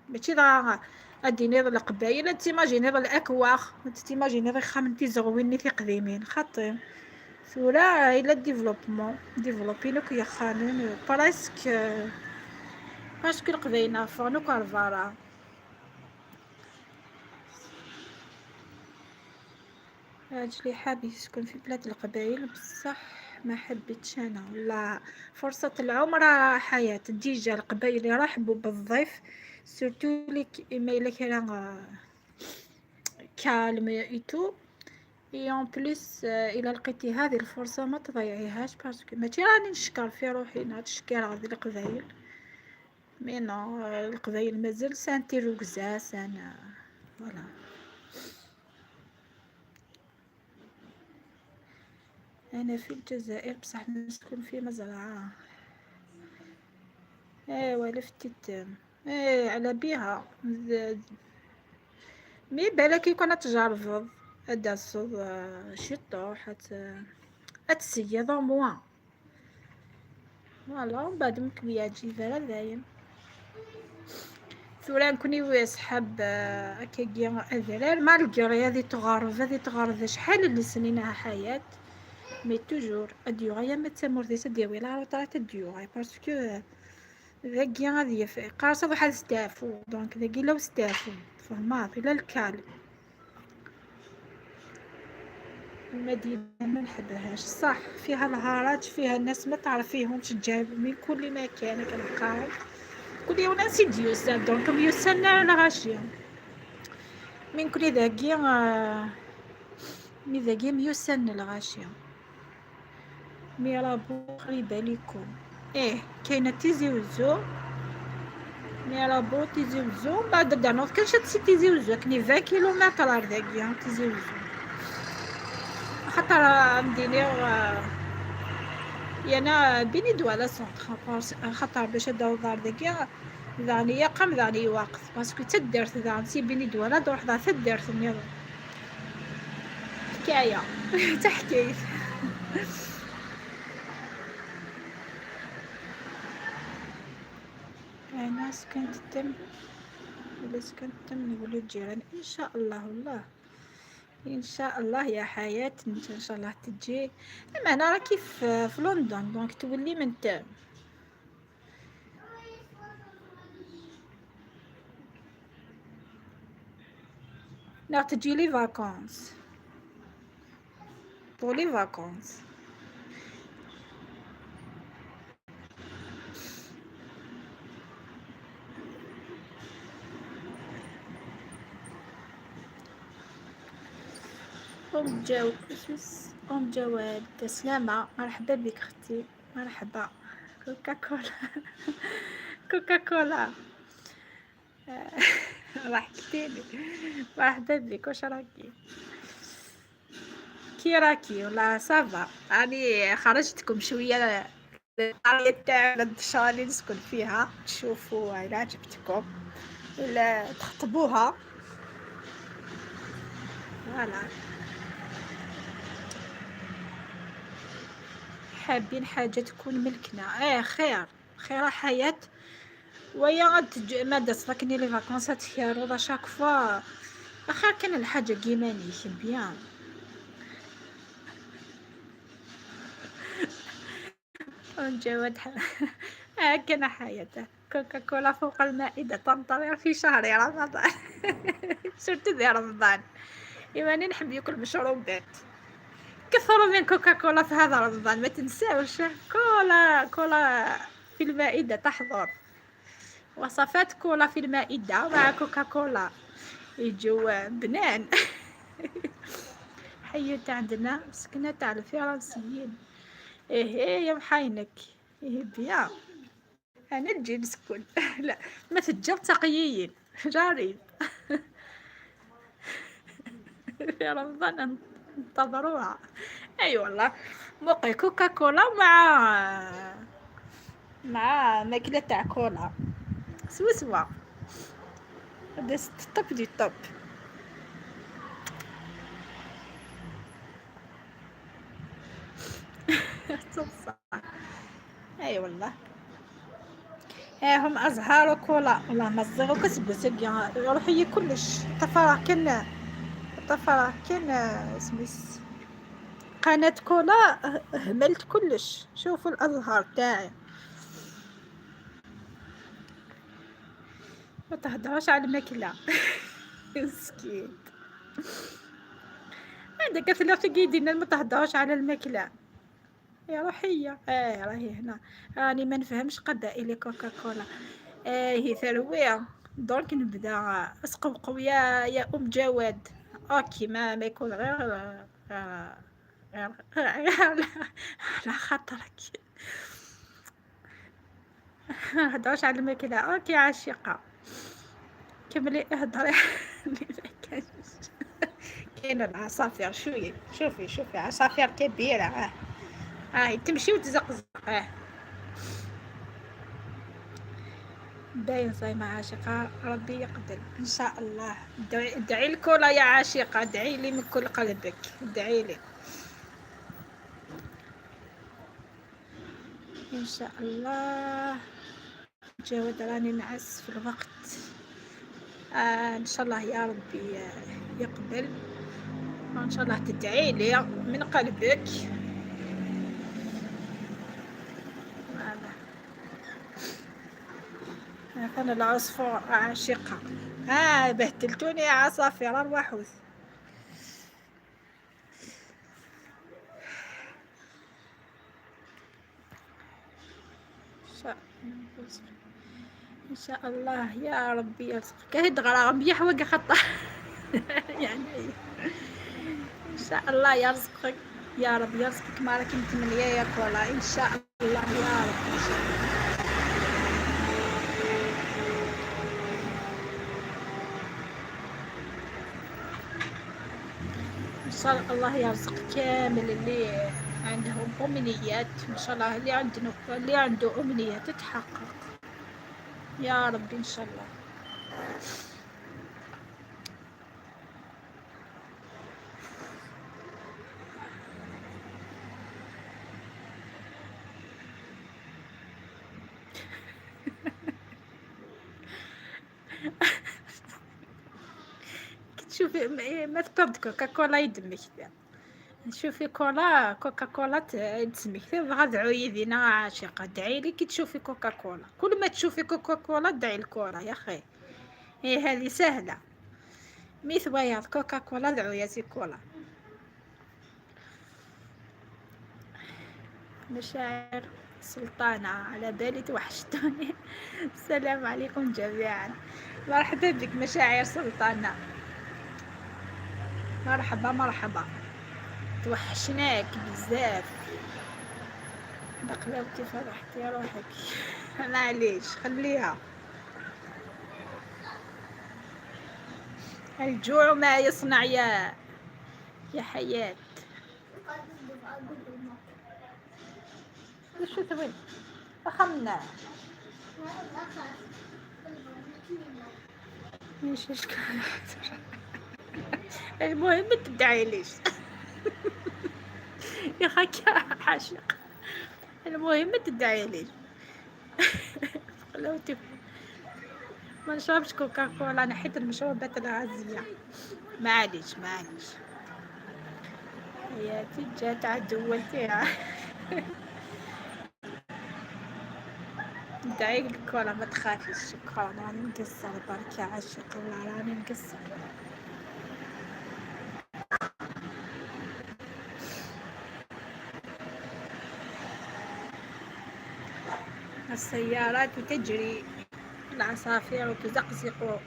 ماشي ضا غادي نيض القبايل انت تيماجيني الاكواخ انت تيماجيني خامنتي زغويني في قديمين خاطين ثورة الى ديفلوبينوك يا خانون باسكو القبايل فانوك الفارا. راجلي حاب يسكن في بلاد القبايل بصح ما حبيتش انا لا فرصة العمر حياة ديجا القبايل يرحبوا بالضيف سورتو لك اما الا كان كالم ايتو اي اون بليس الى لقيتي هذه الفرصة ما تضيعيهاش باسكو ماشي راني نشكر في روحي نتشكر هذه القبايل مي نو القبايل مازال سانتي روكزاس انا فوالا. انا في الجزائر بصح نسكن في مزرعة ايوا لفتت على بيها مي بالك يكون تجرب هدا الصوب شطو حتى اتسيا ضو موان فوالا بعد مكبيات جيفالا دايم ثورا نكوني ويسحب هكاكيا اذرار مالكري هذه تغارب شحال اللي سنينها حياة مي توجور اديوغا ما تسمور دي تديوي لا روطا تديوغا باسكو ذاكي غادي قارصة واحد ستافو دونك ذاكي لو ستافو فهمات الى الكالم المدينة ما نحبهاش صح فيها الهارات فيها الناس ما تعرفيهمش تجايب من كل مكان كنلقاهم كل يوم ناس يديوسان دونك يوسان الغاشية من كل ذاكي مي ذاكي ميوسان الغاشية مي رابو قريبة ليكم كاينة تيزي وزو مي رابو تيزي وزو بعد دانوت كنشات تيزي وزو كني 20 كيلومتر ذاكي تيزي وزو خاطر مديني يانا بيني دوالا خاطر باش هدا الدار داكي ذاني يقام ذاني وقت باسكو تدرت ذانتي بيني دوالا دور حدا تدرت النظام حكاية تحكيت انا سكنت تم ولا سكنت تم يقولوا الجيران ان شاء الله والله ان شاء الله يا حياة ان شاء الله تجي اما انا راكي في لندن دونك تولي من تام تجي لي فاكونس pour les vacances. أم جواد سلامة، مرحبا بك أختي، مرحبا. كوكا كولا كوكا كولا ضحكتيني. مرحبا بك، واش راكي؟ كي راكي؟ ولا صافا؟ راني خرجتكم شوية للقرية تاعنا الدشا اللي نسكن فيها، تشوفوا إلا عجبتكم ولا تخطبوها. فوالا، حابين حاجة تكون ملكنا. خير خير حياة. ويا مادا تفكني لي فاكونسات خير شاك فوا. اخر كان الحاجة كيماني بيان. ونجاود كان حياته كوكا كولا فوق المائدة تنطلق في شهر رمضان. شرت ذي رمضان إيماني نحب ياكل مشروبات. كثروا من كوكا كولا في هذا رمضان، ما تنساوش كولا كولا في المائدة تحضر. وصفات كولا في المائدة مع كوكا كولا يجوا بنان. حيت عندنا مسكنة تاع الفرنسيين. ايه يا محاينك، ايه بيان. انا نجي نسكن. لا ما تجر تقيين جاري. في رمضان انتظروها. اي والله، موقع كوكا كولا مع ماكلة تاع كولا سوا هذا الطب دي الطب. صح. اي والله، هم ازهار كولا والله مزغ وكسبوا سبيان روحي كلش طفرة كان سميس قناة كولا. هملت كلش. شوفوا الازهار تاعي. ما تهدرش على الماكلة. مسكين هذاك في الفقيدين ما تهدرش على الماكلة يا روحية. راهي هنا راني ما نفهمش قبائل كوكا كولا. هي ثروية. دونك نبدا اسقوقو يا ام جواد. اوكي ما يكون غير على خاطرك. هدرش على الماكلة. اوكي عاشقة كملي اهدري. كاين العصافير شوية. شوفي عصافير كبيرة. هاي تمشي وتزقزق. باين زي ما عاشقة. ربي يقبل ان شاء الله. ادعي الكولا يا عاشقة، ادعي لي من كل قلبك، ادعي لي ان شاء الله. جاود راني نعس في الوقت. ان شاء الله يا ربي يقبل، وان شاء الله تدعي لي من قلبك. أنا العصفور عاشقة. بهدلتوني يا عصافير أرواحوث. إن شاء الله يا ربي يرزقك. هيد غرام يحوق خطأ. يعني إن شاء الله يرزقك يا رب، يرزقك ما راك متمنية يا كولا. إن شاء الله يا رب. إن شاء الله. إن شاء الله يرزق كامل اللي عندهم أمنيات. إن شاء الله اللي عنده أمنية تتحقق يا رب إن شاء الله. شوفي ما تبرد كوكا كولا يدمك. شوفي كوكا كولا تسميك غاد عيدينا عاشقة. ادعي لي كي تشوفي كوكا كولا، كل ما تشوفي كوكا كولا ادعي الكولا يا اخي. هذه سهلة. ميث بياض كوكا كولا العوياسي كولا. مشاعر سلطانة على بالي توحشتوني. السلام عليكم جميعا. مرحبا بك مشاعر سلطانة، مرحبا مرحبا، توحشناك بزاف. بقلاوتي فرحتي روحك. معليش خليها. الجوع ما يصنع يا حياة. شو تبغي؟ أخمنا مش مشكلة. المهم تدعي ليش. يا خاك حاشق. المهم تدعي ليش. لو ما نشربش كوكا كولا، نحيت المشروبات الغازية. معليش معليش. حياتي جات عدوتها. ندعي لك ولا ما تخافيش. شكرا راني مقصرة برك يا عاشق الله راني مقصرة. السيارات تجري، العصافير تزقزق.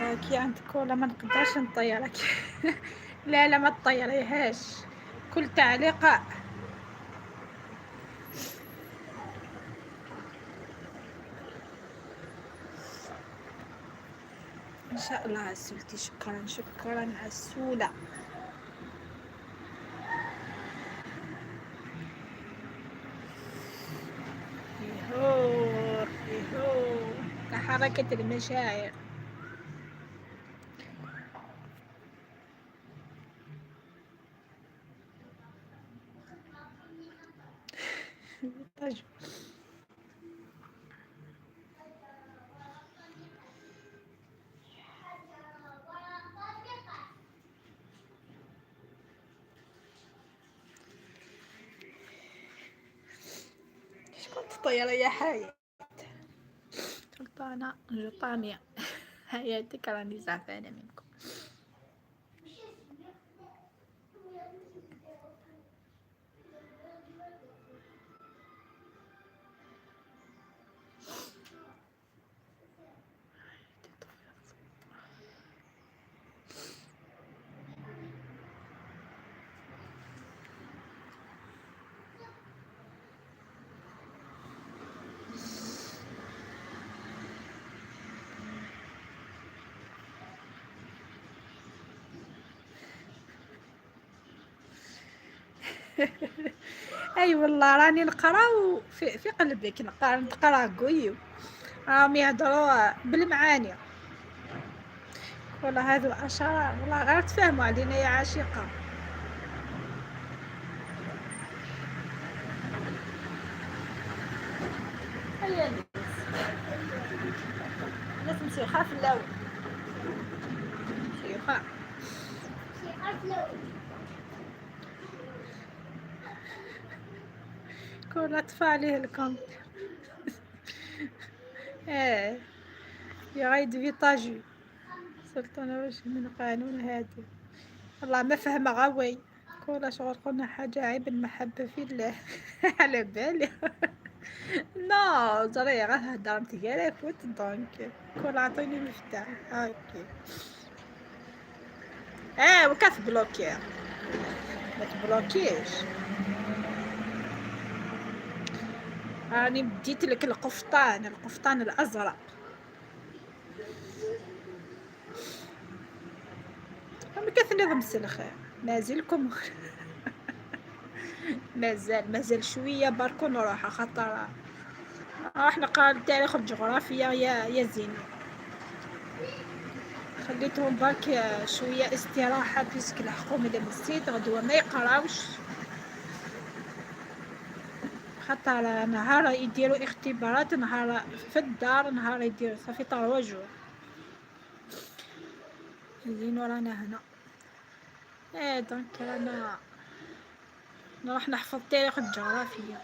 راكي عندك ولا ما نقدرش نطيرك. لا لا ما تطيريهاش. كل تعليق ان شاء الله. عسولتي شكرا شكرا عسولة. يهو يهو حركة المشاعر. طيب. ايش كنت طيرة يا حياة سلطانة جطانية. حياتك راني زعفانة منكم. اي والله راني نقرا في قلبك نقرا قوي. راهم يهضروا بالمعاني. والله هذو اشرار والله غير تفهموا علينا يا عاشقة. هيا الناس مسيخة في اللون. مسيخة كل اطفى عليه الكم. ايه يا غايد فيطاجي سلطانة. واش من قانون هادي والله ما فهمه غاوي. كل شغل قلنا حاجة عيب المحبة في الله. على بالي. نو جري غير هدر متقالك فوت دونك. كل عطيني مفتاح هاكي. ايه وكاف بلوكي. ما تبلوكيش. راني بديت لك القفطان الازرق. ما كثني ضمس الخير. نازلكم. مازال شويه برك ونروح، خاطر راح نقرا التاريخ والجغرافيا يا زينو. خليتهم برك شويه استراحه بيسك لحقوا مدام السيد غدوه ما يقراوش، خاطر نهار يديروا اختبارات، نهار في الدار، نهار يديروا صافي 3 جور. زينو رانا هنا. دونك رانا نروح نحفظ التاريخ والجغرافيا.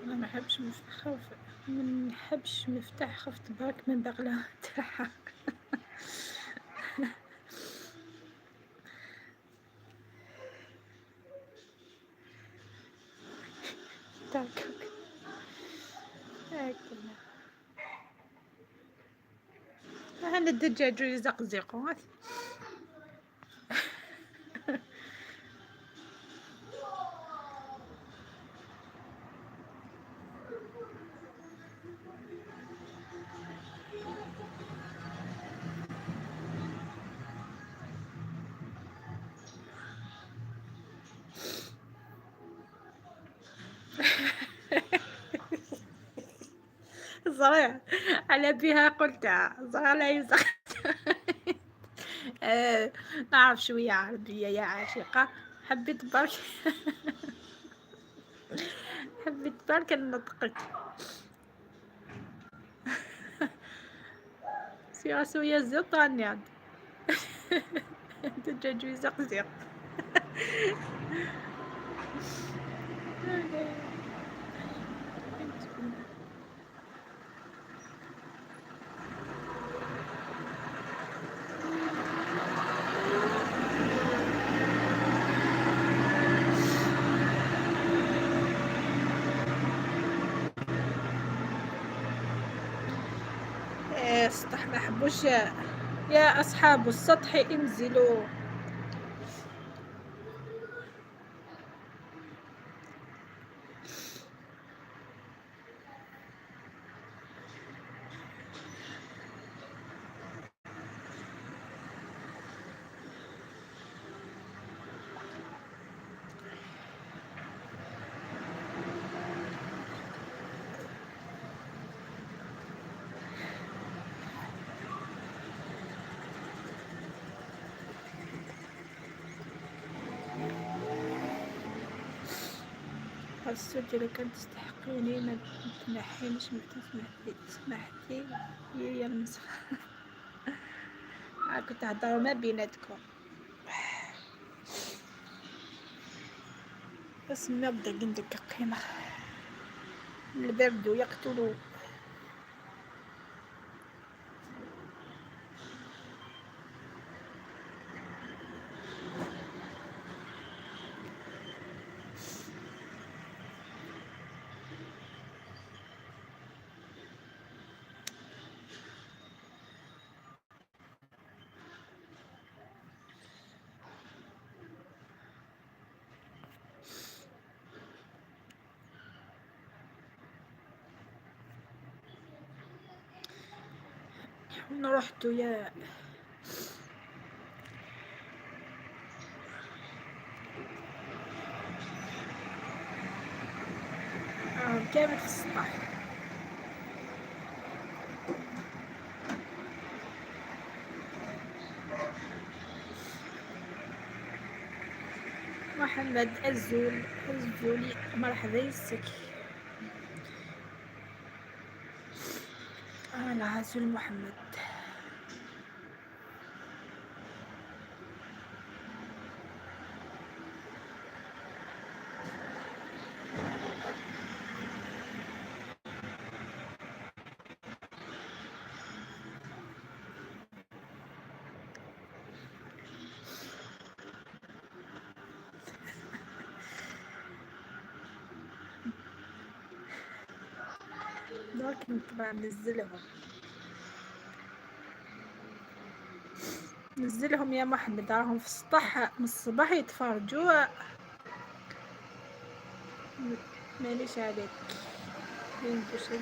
انا ما نحبش مفتاح خفت برك من بغلة تاعها. تاكل هكذا. هنا الدجاج يزقزقوا. صريح على بها قلتها صريح لا يزق. نعرف شوية عربية يا عاشقة. حبيت برك. حبيت برك نطقك. سويا الزيطان يعني. الدجاج يزقزق. السطح ما حبوش يا أصحاب السطح انزلوا. حسيت لو كان تستحقيني ما تنحينش، ما سمحتي يا المسخ. كنت تهضروا ما بيناتكم بس ما بدا ندق قيمة البرد يقتلوا. رحتوا يا كامل في السطح. محمد الزولي مرحبا يسك. أنا عزول محمد. لكن طبعا نزلهم يا محمد، راهم في السطح من الصباح يتفرجوا. ماليش عليك يندوشي.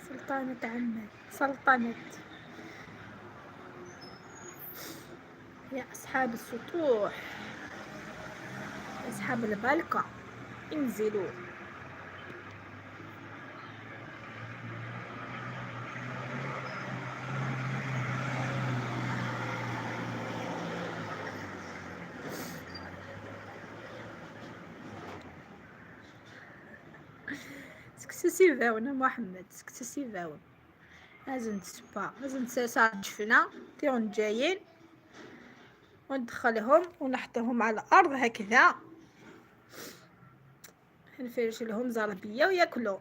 سلطانة عمان، سلطنة. يا أصحاب السطوح، أصحاب البالكة، انزلوا. سكسيسيفاون محمد، سكسيسيفاون. لازم تسبا، لازم تساعد جفنا تيون جايين وندخلهم ونحطهم على الأرض هكذا، نفرش لهم زربية وياكلوا.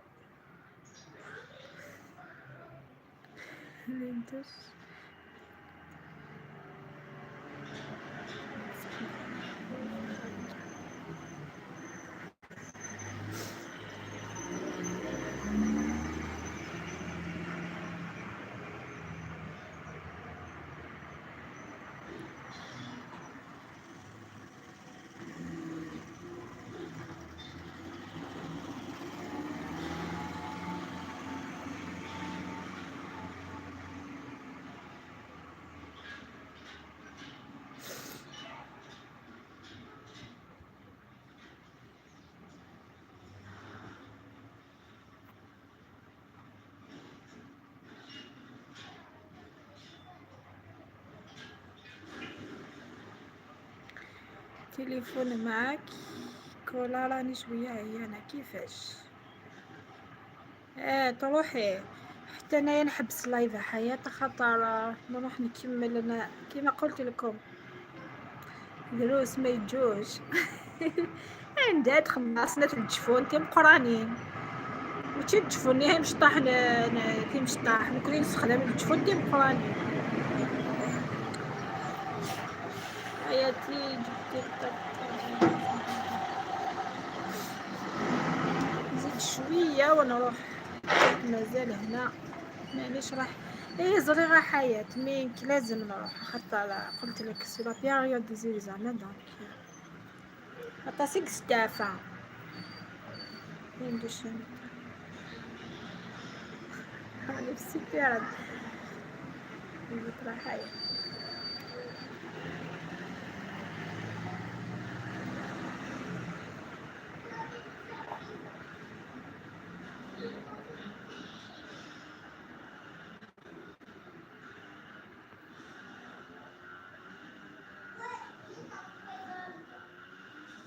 تليفون معاك كولا، راني شويه عيانه كيفاش. تروحي حتى انايا نحبس لايف حياة خاطر نروح نكمل. انا كيما قلت لكم دروس ما يجوش. عندها خلصنا الجفون تي مقرانين وتي الجفون هي مش طاح تي مش طاح نكون نستخدم الجفون تي مقرانين. حياتي جبت نزيد شويه ونروح، مازال هنا مانيش راح. زريغة حياة مينك لازم نروح خاطر قلت لك سي لا بيريود دو زيزامان دونك حتى سيك ستافا ندوش راني في السيبيرد ذكرى حياة.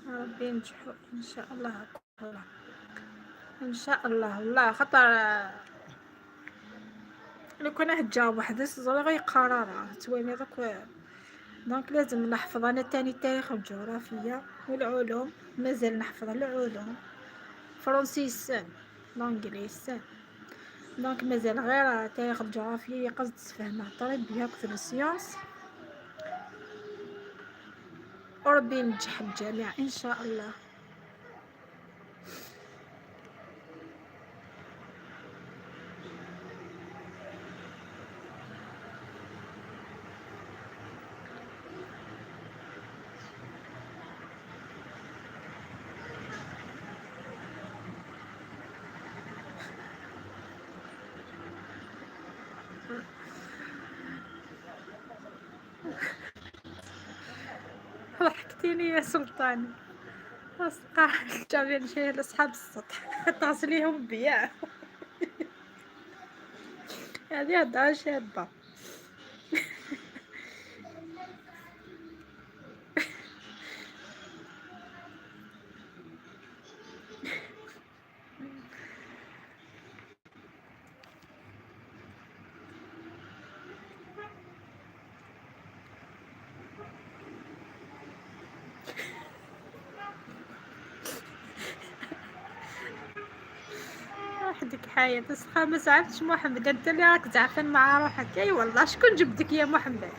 ربي ينجحوا ان شاء الله كلها ان شاء الله. والله خاطر لو كنا هتجاوب واحد صغير قرارها تواني دونك لازم نحفظ. انا تاني التاريخ والجغرافيا والعلوم مازال نحفظ العلوم، فرنسيس لونجليس، دونك مازال غير تاريخ الجغرافيا قصد تفهم طريب بها كثر السيانس. وربي ينجح الجميع ان شاء الله. ضحكتيني يا سلطاني. أصدقاء جابين شي لأصحاب السطح اتصليهم بيا. هذه هضرة شابة. عندك حياة بس ما زعفتش محمد، انت اللي راك زعفان مع روحك. اي والله شكون جبدك يا محمد؟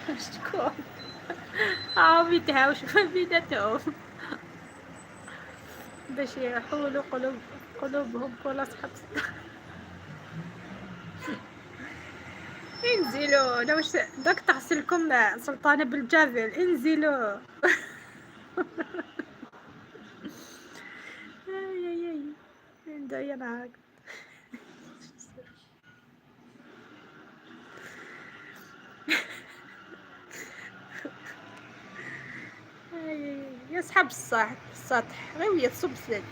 شكون؟ يتهاوشوا ما بيناتهم باش يحولوا قلوبهم كل صحاب. انزلوا انا واش دوك تغسلكم سلطانة بالجافل، انزلوا. اي ندايا معاك. يسحب السطح غير ويا تصب زيت.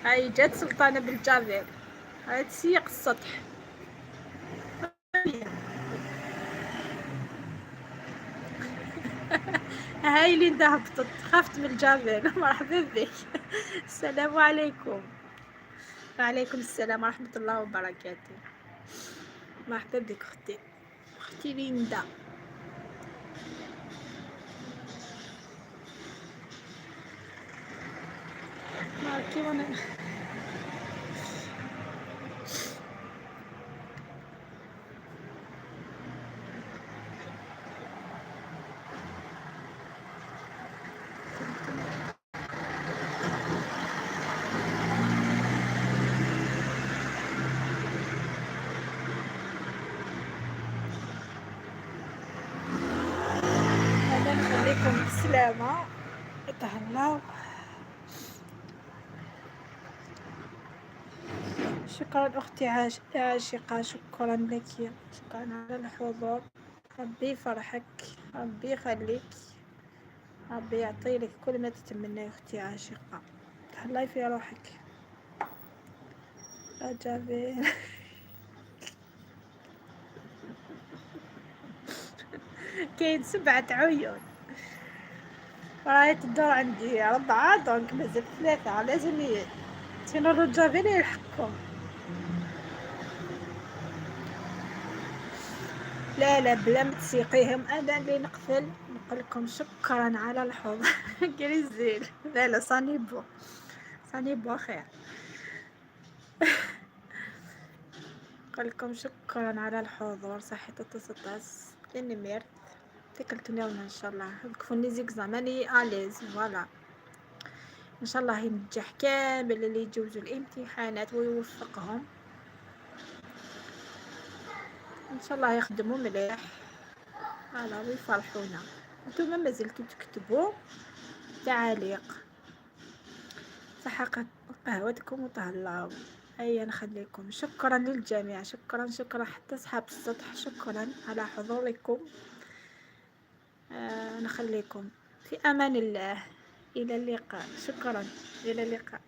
هاي جات سلطانة بالجافيل، هاي تسيق السطح. هاي اللي هبطت، خافت من الجافيل. مرحبا بك. السلام عليكم. وعليكم السلام ورحمة الله وبركاته. مرحبا بك اختي ليندا. كيف انا نخليكم بسلامة، تهلاو. شكرا أختي عاشقة، شكرا لك، شكرا على الحضور. ربي يفرحك، ربي يخليك، ربي يعطيلك كل ما تتمنى. أختي عاشقة تهلاي في روحك. جابر. كاين 7 عيون، راهي تدور عندي 4، دونك مازال 3 لازم سينو جافير يلحقكم. لا بلا ما تسيقيهم، انا اللي نقفل نقولكم شكرا على الحضور. كريزيل لا صاني بو خير. نقولكم شكرا على الحضور، صحة التصدس لنمير تكلتوني ان شاء الله كفوني زيك زماني اليز فوالا. ان شاء الله ينجح كامل اللي يجوزوا الامتحانات ويوفقهم، ان شاء الله يخدموا مليح على ويفرحونا. نتوما ما زلتوا تكتبوا تعاليق، صحة قهوتكم وتهلاو. هيا نخليكم. شكرا للجميع، شكرا حتى صحاب السطح، شكرا على حضوركم. نخليكم في امان الله، الى اللقاء. شكرا، الى اللقاء.